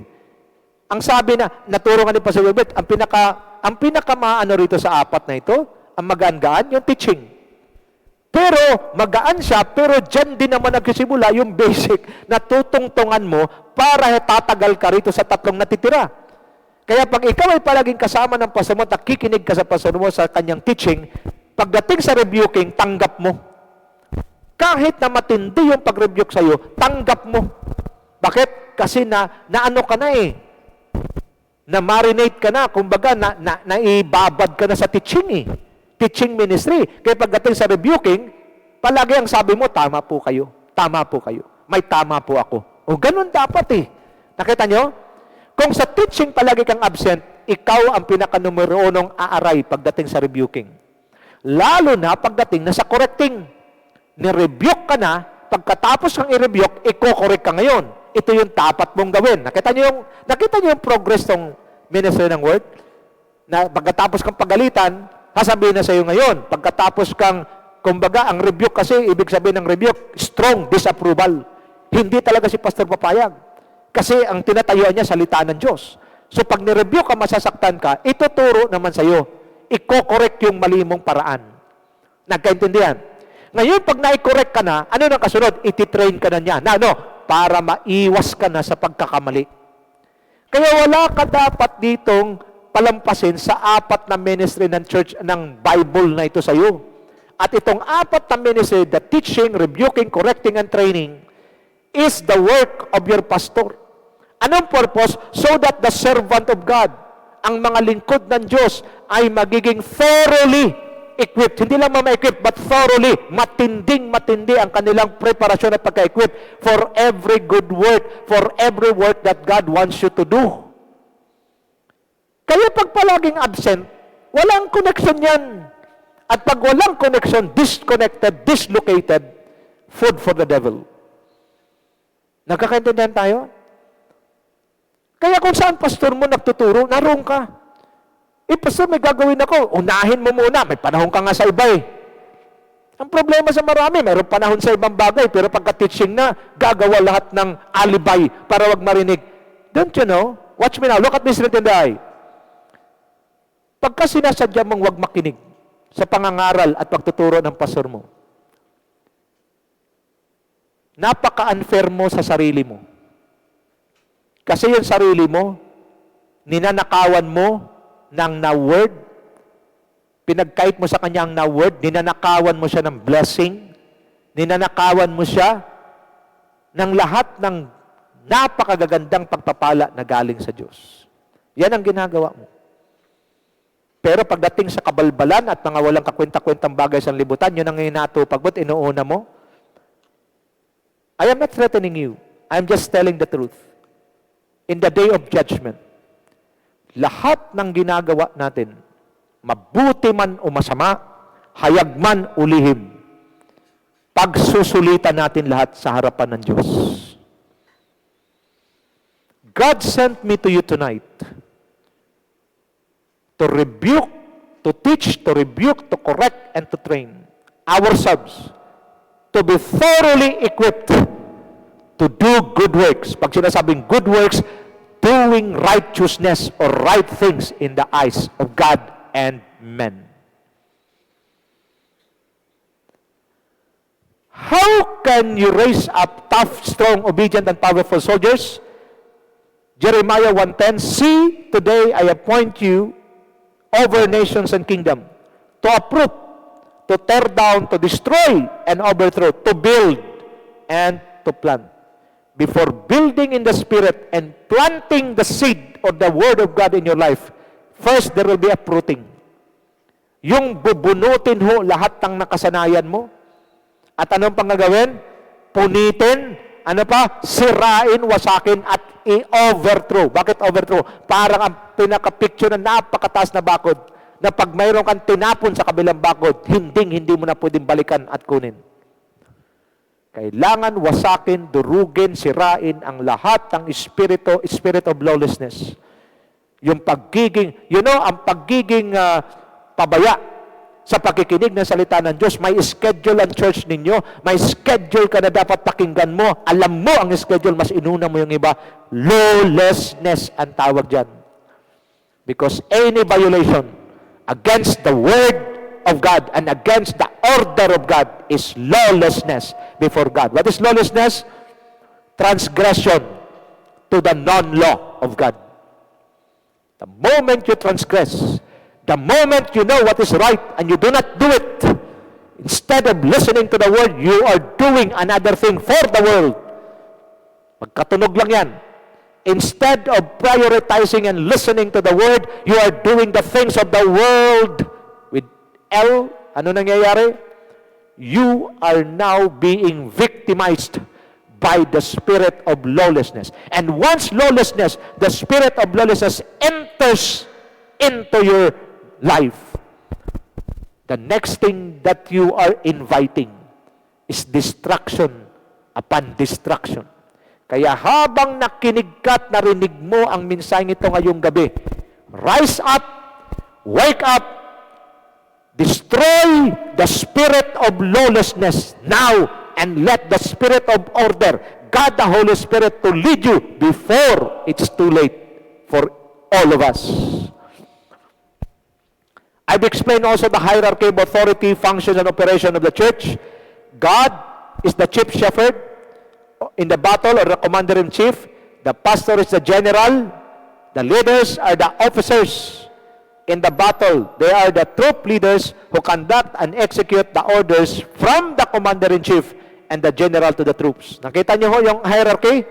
ang sabi na, naturo nga ni Pastor Wilbert, ang pinaka rito sa apat na ito, ang magaan-gaan, yung teaching. Pero, magaan siya, pero dyan din naman nagsisimula yung basic na tutungtungan mo para tatagal ka rito sa tatlong natitira. Kaya pag ikaw ay palaging kasama ng pastor mo, nakikinig ka sa pastor mo sa kanyang teaching, pagdating sa rebuking, tanggap mo. Kahit na matindi yung pag-rebuke sa'yo, tanggap mo. Bakit? Kasi naano ka na eh. Na-marinate ka na, kumbaga, naibabad ka na sa teaching teaching ministry. Kaya pagdating sa rebuking, palagi ang sabi mo, tama po kayo. Tama po kayo. May tama po ako. O ganun dapat Nakita nyo? Kung sa teaching palagi kang absent, ikaw ang pinaka-numero unong aaray pagdating sa rebuking. Lalo na pagdating na sa correcting. Ni-rebuke ka na, pagkatapos kang i-rebuke, i-correct ka ngayon. Ito yung dapat mong gawin. Nakita niyo yung progress ng ministry ng word? Na pagkatapos kang pagalitan, sasabihin na sa iyo ngayon. Pagkatapos kang, kumbaga, ang rebuke kasi, ibig sabihin ng rebuke, strong disapproval. Hindi talaga si pastor papayag. Kasi ang tinatayuan niya, salita ng Diyos. So pag ni-rebuke ka, masasaktan ka, ituturo naman sa iyo. Iko-correct yung mali mong paraan. Nagkaintindihan? Ngayon, pag na-correct ka na, ano nang kasunod? Iti-train ka na niya. Na ano? Para maiwas ka na sa pagkakamali. Kaya wala ka dapat ditong palampasin sa 4 na ministry ng church, ng Bible na ito sa iyo. At itong 4 na ministry, the teaching, rebuking, correcting, and training, is the work of your pastor. Anong purpose? So that the servant of God, ang mga lingkod ng Diyos, ay magiging thoroughly equipped. Hindi lang ma-equip, but thoroughly, matinding-matindi ang kanilang preparasyon at pagka-equip for every good work, for every work that God wants you to do. Kaya pag palaging absent, walang connection yan. At pag walang connection, disconnected, dislocated, food for the devil. Nagkakaintindihan tayo? Kaya kung saan pastor mo nagtuturo, naroon ka. Pastor, may gagawin ako. Unahin mo muna. May panahon ka nga sa iba Ang problema sa marami, mayroong panahon sa ibang bagay, pero pagka-teaching na, gagawa lahat ng alibay para wag marinig. Don't you know? Watch me now. Look at me straight in the eye. Pagka sinasadya mong wag makinig sa pangangaral at pagtuturo ng pastor mo, napaka-unfair mo sa sarili mo. Kasi yung sarili mo, ninanakawan mo ng na-word, pinagkait mo sa kanya ang na-word, ninanakawan mo siya ng blessing, ninanakawan mo siya ng lahat ng napakagagandang pagpapala na galing sa Diyos. Yan ang ginagawa mo. Pero pagdating sa kabalbalan at mga walang kakwenta-kwentang bagay sa libutan, yun ang hinatupag mo't inuuna mo. I am not threatening you. I am just telling the truth. In the day of judgment, lahat ng ginagawa natin, mabuti man o masama, hayag man o lihim, pagsusulitan natin lahat sa harapan ng Diyos. God sent me to you tonight to rebuke, to teach, to rebuke, to correct, and to train ourselves to be thoroughly equipped to do good works. Pag sinasabing good works, doing righteousness or right things in the eyes of God and men. How can you raise up tough, strong, obedient, and powerful soldiers? Jeremiah 1:10, see, today I appoint you over nations and kingdom, to uproot, to tear down, to destroy, and overthrow, to build, and to plant. Before building in the Spirit and planting the seed or the Word of God in your life, first there will be uprooting. Yung bubunutin ho lahat ng nakasanayan mo. At anong pang gagawin? Punitin, sirain, wasakin, at i-overthrow. Bakit overthrow? Parang ang pinaka-picture na napakataas na bakod, na pag mayroon kang tinapon sa kabilang bakod, hindi mo na pwedeng balikan at kunin. Kailangan wasakin, durugin, sirain ang lahat ng spirit of lawlessness. Yung pagiging, ang pagiging pabaya sa pakikinig ng salita ng Diyos. May schedule ang church ninyo. May schedule ka na dapat pakinggan mo. Alam mo ang schedule, mas inuna mo yung iba. Lawlessness ang tawag dyan. Because any violation against the word of God and against the order of God is lawlessness before God. What is lawlessness? Transgression to the non-law of God. The moment you transgress, the moment you know what is right and you do not do it, instead of listening to the word, you are doing another thing for the world. Magkatunog lang yan. Instead of prioritizing and listening to the Word, you are doing the things of the world. With L, ano nangyayari? You are now being victimized by the spirit of lawlessness. And once lawlessness, the spirit of lawlessness enters into your life, the next thing that you are inviting is distraction upon distraction. Kaya habang nakinig ka at narinig mo ang mensaheng ito ngayong gabi, rise up, wake up, destroy the spirit of lawlessness now, and let the spirit of order, God the Holy Spirit, to lead you before it's too late for all of us. I've explained also the hierarchy of authority, functions, and operation of the church. God is the chief shepherd in the battle, or the commander-in-chief. The pastor is the general. The leaders are the officers in the battle. They are the troop leaders who conduct and execute the orders from the commander-in-chief and the general to the troops. Nakita niyo ho yung hierarchy?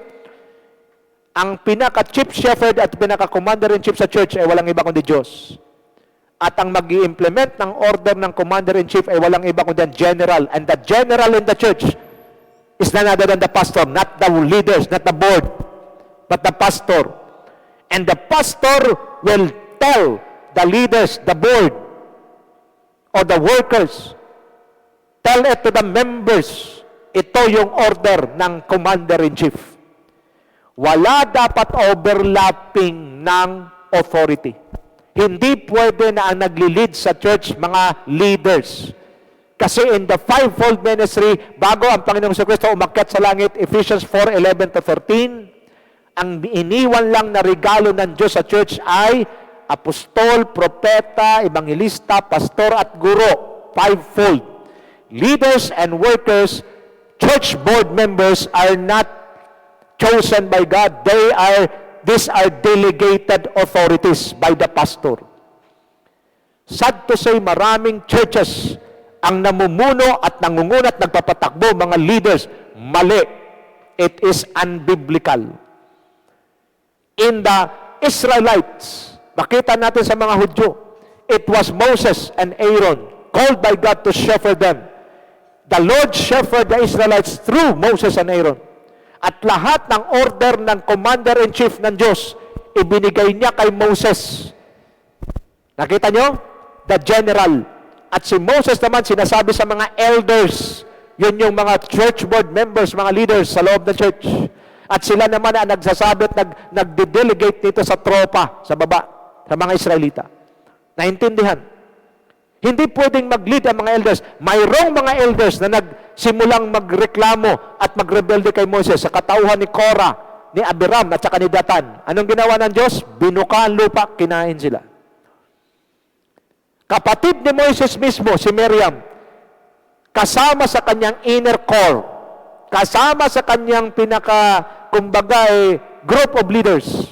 Ang pinaka-chief shepherd at pinaka-commander-in-chief sa church ay walang iba kundi Diyos. At ang mag-i-implement ng order ng commander-in-chief ay walang iba kundi ang general. And the general in the church is none other than the pastor, not the leaders, not the board, but the pastor. And the pastor will tell the leaders, the board, or the workers, tell it to the members, ito yung order ng commander-in-chief. Wala dapat overlapping ng authority. Hindi pwede na ang nagli-lead sa church mga leaders. Kasi in the fivefold ministry, bago ang Panginoong Kristo umakyat sa langit, Ephesians 4:11-13, ang iniwan lang na regalo ng Diyos sa church ay apostol, propeta, evangelista, pastor at guro. Fivefold. Leaders and workers, church board members are not chosen by God. These are delegated authorities by the pastor. Sad to say, maraming churches ang namumuno at nangungunat, nagpapatakbo, mga leaders, mali. It is unbiblical. In the Israelites, makita natin sa mga Hudyo, it was Moses and Aaron called by God to shepherd them. The Lord shepherded the Israelites through Moses and Aaron. At lahat ng order ng commander-in-chief ng Diyos, ibinigay niya kay Moses. Nakita nyo? The general. At si Moses naman sinasabi sa mga elders, yun yung mga church board members, mga leaders sa loob ng church. At sila naman ang nagsasabi at nagde-delegate nito sa tropa, sa baba, sa mga Israelita. Naintindihan? Hindi pwedeng mag-lead ang mga elders. Mayroong mga elders na nagsimulang magreklamo at magrebelde kay Moses sa katauhan ni Korah, ni Abiram at saka ni Datan. Anong ginawa ng Diyos? Binuka ang lupa, kinain sila. Kapatid ni Moses mismo, si Miriam, kasama sa kanyang inner core, kasama sa kanyang group of leaders,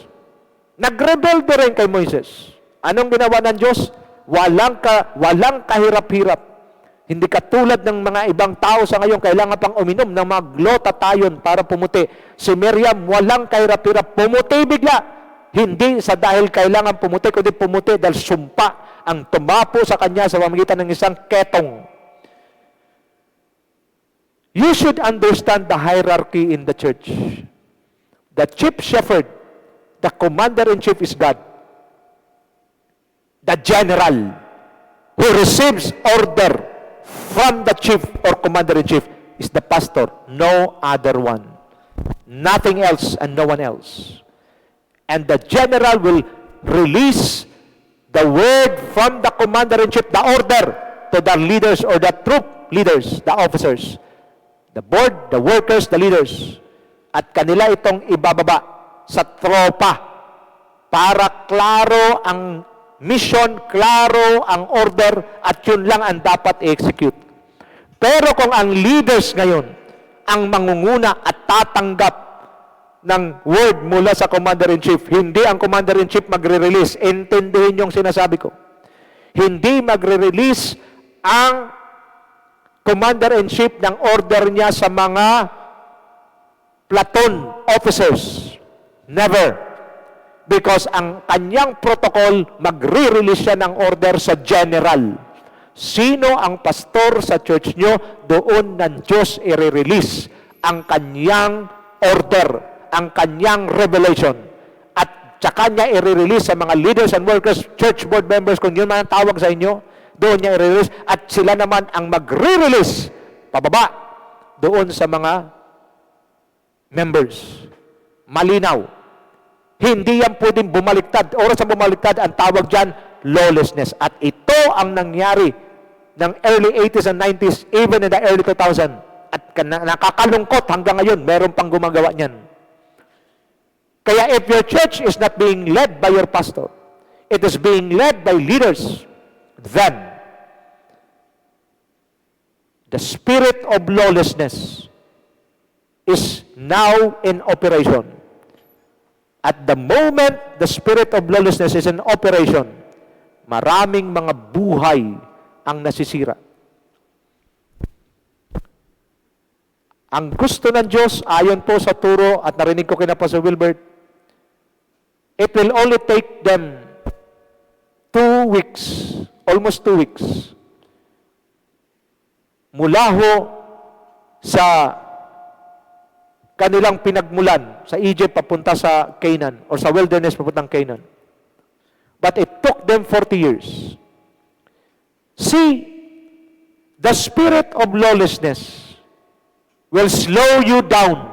nagrebelde rin kay Moses. Anong ginawa ng Diyos? Walang kahirap-hirap. Hindi katulad ng mga ibang tao sa ngayon, kailangan pang uminom ng mga glutathione para pumuti. Si Miriam, walang kahirap-hirap. Pumuti bigla. Hindi sa dahil kailangan pumuti, kundi pumuti dahil sumpa ang tumapo sa kanya sa pamamagitan ng isang ketong. You should understand the hierarchy in the church. The chief shepherd, the commander-in-chief is God. The general who receives order from the chief or commander-in-chief is the pastor. No other one. Nothing else and no one else. And the general will release the word from the commander-in-chief, the order to the leaders or the troop leaders, the officers, the board, the workers, the leaders. At kanila itong ibababa sa tropa para klaro ang mission, klaro ang order, at yun lang ang dapat i-execute. Pero kung ang leaders ngayon ang mangunguna at tatanggap ng word mula sa commander-in-chief, hindi ang commander-in-chief magre-release. Intindihin yung sinasabi ko. Hindi magre-release ang commander-in-chief ng order niya sa mga platoon officers. Never. Because ang kanyang protocol, magre-release siya ng order sa general. Sino ang pastor sa church nyo, doon ng Diyos i-release ang kanyang order, ang kanyang revelation. At tsaka niya i-release sa mga leaders and workers, church board members, kung yun man ang tawag sa inyo, doon niya i-release. At sila naman ang magre-release pababa doon sa mga members. Malinaw. Hindi yan pwedeng bumaliktad. Oras na bumaliktad, ang tawag dyan, lawlessness. At ito ang nangyari ng early 80s and 90s, even in the early 2000s. At nakakalungkot hanggang ngayon, meron pang gumagawa niyan. Kaya if your church is not being led by your pastor, it is being led by leaders, then the spirit of lawlessness is now in operation. At the moment the spirit of lawlessness is in operation, maraming mga buhay ang nasisira. Ang gusto ng Diyos, ayon po sa turo at narinig ko kina Pastor Wilbert, it will only take them 2 weeks, almost 2 weeks, mula ho sa kanilang pinagmulan sa Egypt papunta sa Canaan or sa wilderness papuntang Canaan. But it took them 40 years. See, the spirit of lawlessness will slow you down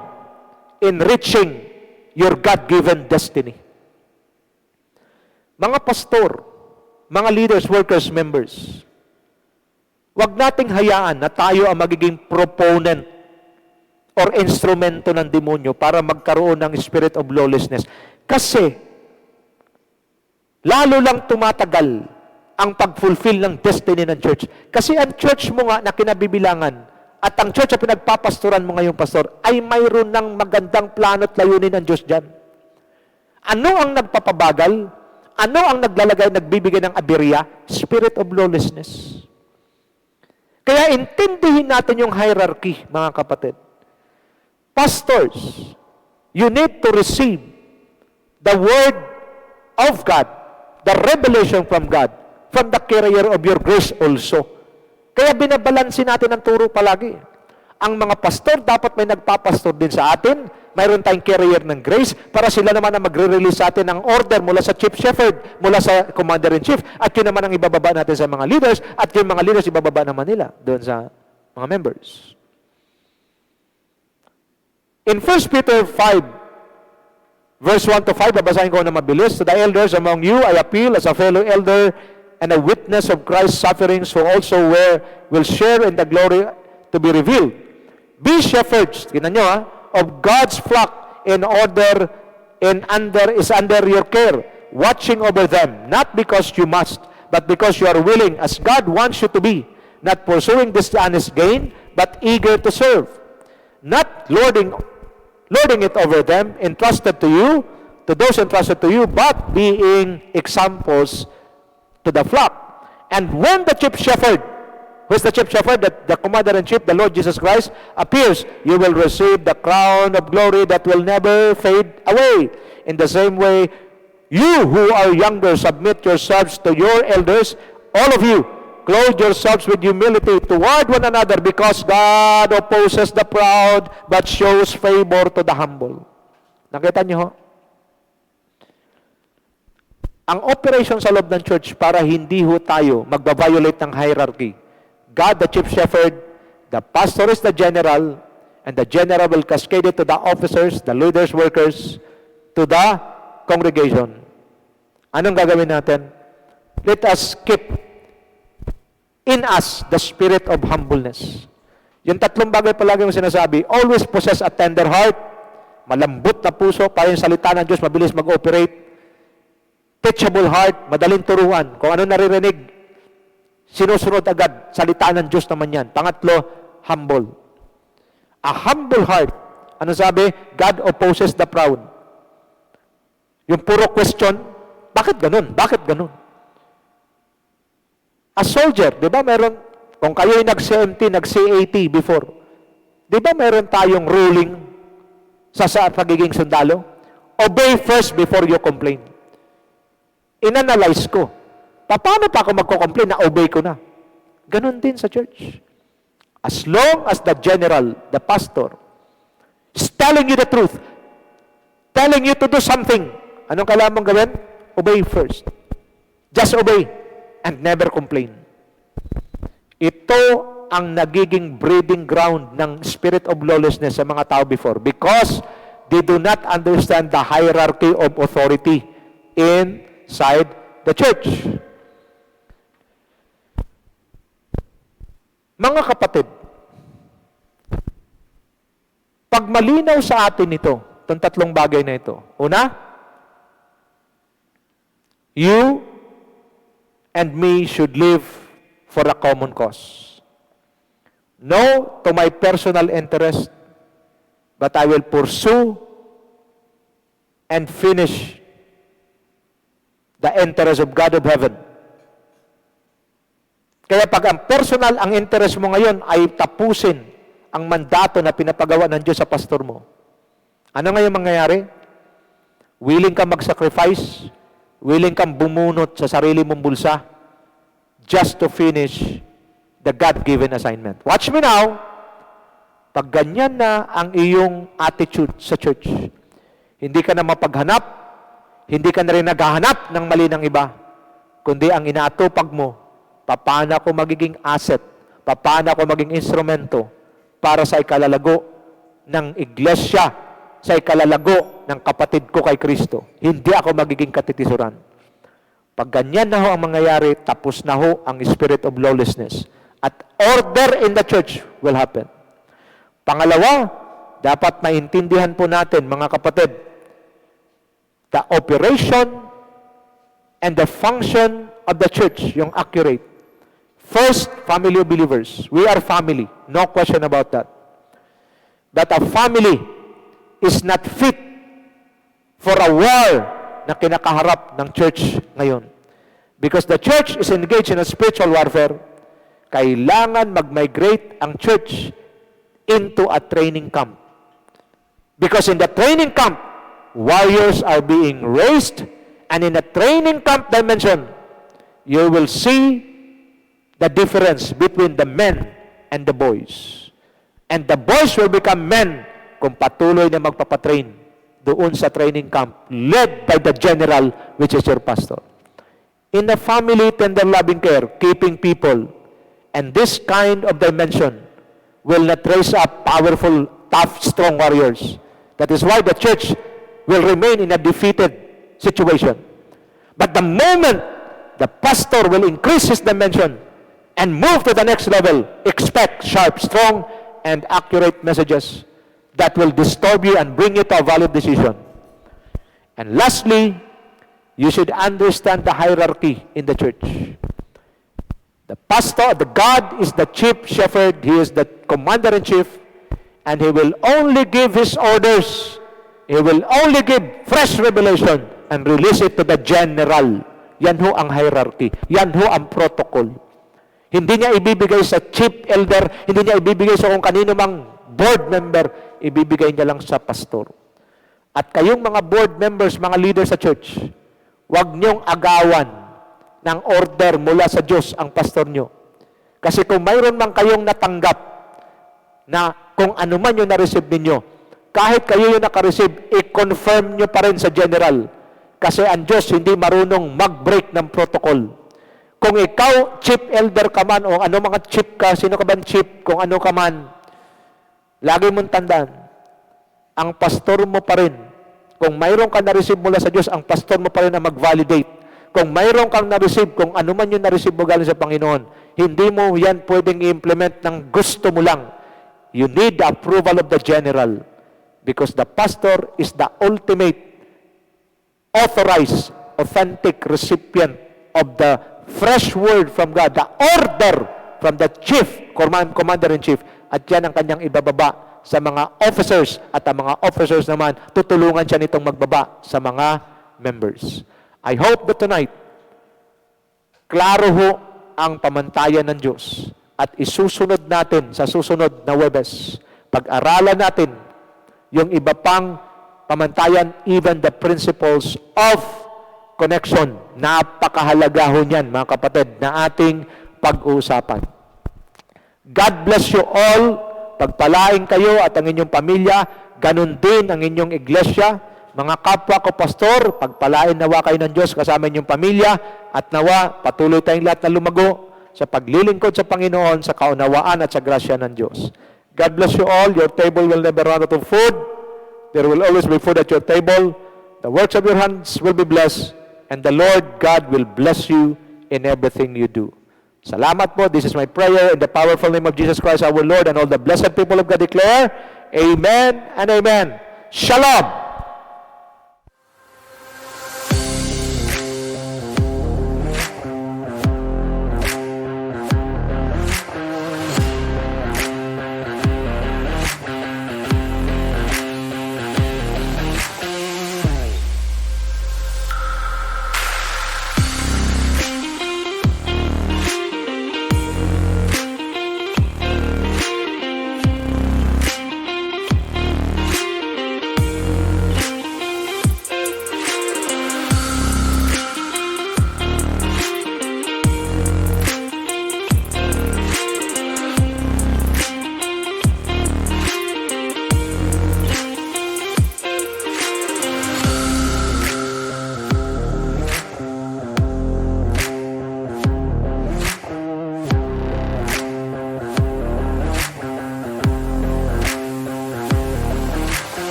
in reaching your God-given destiny. Mga pastor, mga leaders, workers, members, wag nating hayaan na tayo ang magiging proponent or instrumento ng demonyo para magkaroon ng spirit of lawlessness. Kasi, lalo lang tumatagal ang pag-fulfill ng destiny ng church. Kasi ang church mo nga na kinabibilangan at ang church na pinagpapastoran mo ngayong pastor ay mayroon ng magandang plano at layunin ng Diyos dyan. Ano ang nagpapabagal? Ano ang nagbibigay ng aberya? Spirit of lawlessness. Kaya intindihin natin yung hierarchy, mga kapatid. Pastors, you need to receive the word of God, the revelation from God, from the carrier of your grace also. Kaya binabalansin natin ang turo palagi. Ang mga pastor, dapat may nagpapastor din sa atin, mayroon tayong carrier ng grace, para sila naman ang magre-release sa atin ng order mula sa chief shepherd, mula sa commander-in-chief, at yun naman ang ibababa natin sa mga leaders, at yung mga leaders ibababa naman nila doon sa mga members. In 1 Peter 5, verse 1 to 5, babasahin ko na mabilis. To the elders among you, I appeal as a fellow elder and a witness of Christ's sufferings, who also will share in the glory to be revealed. Be shepherds, tingnan nyo of God's flock is under your care, watching over them, not because you must, but because you are willing, as God wants you to be, not pursuing dishonest gain, but eager to serve, not lording it over them, entrusted to you, to those entrusted to you, but being examples to the flock. And when the chief shepherd, who is the chief shepherd, the commander-in-chief, the Lord Jesus Christ, appears, you will receive the crown of glory that will never fade away. In the same way, you who are younger, submit yourselves to your elders. All of you, clothe yourselves with humility toward one another, because God opposes the proud but shows favor to the humble. Nakita niyo ho? Ang operation sa loob ng church para hindi ho tayo magbabiolate ng hierarchy. God, the chief shepherd, the pastor is the general, and the general will cascade it to the officers, the leaders, workers, to the congregation. Anong gagawin natin? Let us keep in us the spirit of humbleness. Yung tatlong bagay palagi mo sinasabi, always possess a tender heart, malambot na puso, para yung salita ng Diyos mabilis mag-operate, teachable heart, madaling turuan, kung ano naririnig, sinusunod agad, salita ng Diyos naman yan. Pangatlo, humble. A humble heart, ano sabi? God opposes the proud. Yung puro question, bakit ganun? Bakit ganun? A soldier, di ba meron, kung kayo'y nag-CMT, nag-CAT before, di ba meron tayong ruling sa pagiging sundalo? Obey first before you complain. Inanalyze ko. Paano pa ako magko-complain na obey ko na? Ganon din sa church. As long as the general, the pastor, is telling you the truth, telling you to do something, anong kailangan mong gawin? Obey first. Just obey and never complain. Ito ang nagiging breeding ground ng spirit of lawlessness sa mga tao before because they do not understand the hierarchy of authority inside the church. Mga kapatid, pag malinaw sa atin ito, itong tatlong bagay na ito. Una, you and me should live for a common cause. No to my personal interest, but I will pursue and finish the interest of God of heaven. Kaya pag ang personal, ang interest mo ngayon ay tapusin ang mandato na pinapagawa ng Diyos sa pastor mo, ano ngayon mangyayari? Willing kang mag-sacrifice, willing kang bumunot sa sarili mong bulsa just to finish the God-given assignment. Watch me now. Pag ganyan na ang iyong attitude sa church, hindi ka na mapaghanap, hindi ka na rin naghahanap ng mali ng iba, kundi ang inaatupag mo, paano ako magiging asset, paano ako maging instrumento para sa ikalalago ng iglesia, sa ikalalago ng kapatid ko kay Kristo. Hindi ako magiging katitisuran. Pag ganyan na ho ang mangyayari, tapos na ho ang spirit of lawlessness. At order in the church will happen. Pangalawa, dapat maintindihan po natin, mga kapatid, the operation and the function of the church, yung accurate. First, family of believers. We are family. No question about that. That a family is not fit for a war na kinakaharap ng church ngayon. Because the church is engaged in a spiritual warfare, kailangan mag-migrate ang church into a training camp. Because in the training camp, warriors are being raised, and in the training camp dimension, you will see the difference between the men and the boys. And the boys will become men kung patuloy na magpapatrain doon sa training camp led by the general, which is your pastor. In the family, tender loving care, keeping people, and this kind of dimension will not raise up powerful, tough, strong warriors. That is why the church will remain in a defeated situation. But the moment the pastor will increase his dimension and move to the next level, expect sharp, strong, and accurate messages that will disturb you and bring you to a valid decision. And lastly, you should understand the hierarchy in the church. The pastor, the God is the chief shepherd, he is the commander-in-chief, and he will only give his orders, he will only give fresh revelation and release it to the general. Yan ho ang hierarchy. Yan ho ang protocol. Hindi niya ibibigay sa chief elder, hindi niya ibibigay sa kung kanino mang board member, ibibigay niya lang sa pastor. At kayong mga board members, mga leaders sa church, huwag niyong agawan ng order mula sa Diyos ang pastor niyo. Kasi kung mayroon man kayong natanggap na kung ano man yung na-receive ninyo, kahit kayo yung naka-receive, i-confirm nyo pa rin sa general. Kasi ang Diyos hindi marunong mag-break ng protocol. Kung ikaw, chief elder ka man, o ano mga chief ka, sino ka ba chief, kung ano ka man, lagi mong tandaan, ang pastor mo pa rin. Kung mayroon kang na-receive mula sa Diyos, ang pastor mo pa rin ang mag-validate. Kung mayroon kang na-receive, kung ano man yung na-receive mo galing sa Panginoon, hindi mo yan pwedeng i-implement ng gusto mo lang. You need the approval of the general. Because the pastor is the ultimate authorized, authentic recipient of the fresh word from God, the order from the chief, commander-in-chief, at yan ang kanyang ibababa sa mga officers, at ang mga officers naman, tutulungan siya nitong magbaba sa mga members. I hope that tonight, klaro ho ang pamantayan ng Diyos at isusunod natin sa susunod na Huwebes. Pag-aralan natin yung iba pang pamantayan, even the principles of connection. Napakahalaga ho niyan, mga kapatid, na ating pag-uusapan. God bless you all. Pagpalain kayo at ang inyong pamilya. Ganun din ang inyong iglesia. Mga kapwa ko, pastor, pagpalain nawa kayo ng Diyos kasama inyong pamilya at nawa patuloy tayong lahat na lumago sa paglilingkod sa Panginoon, sa kaunawaan at sa grasya ng Diyos. God bless you all. Your table will never run out of food. There will always be food at your table. The works of your hands will be blessed. And the Lord God will bless you in everything you do. Salamat po. This is my prayer in the powerful name of Jesus Christ our Lord, and all the blessed people of God declare, Amen and Amen. Shalom.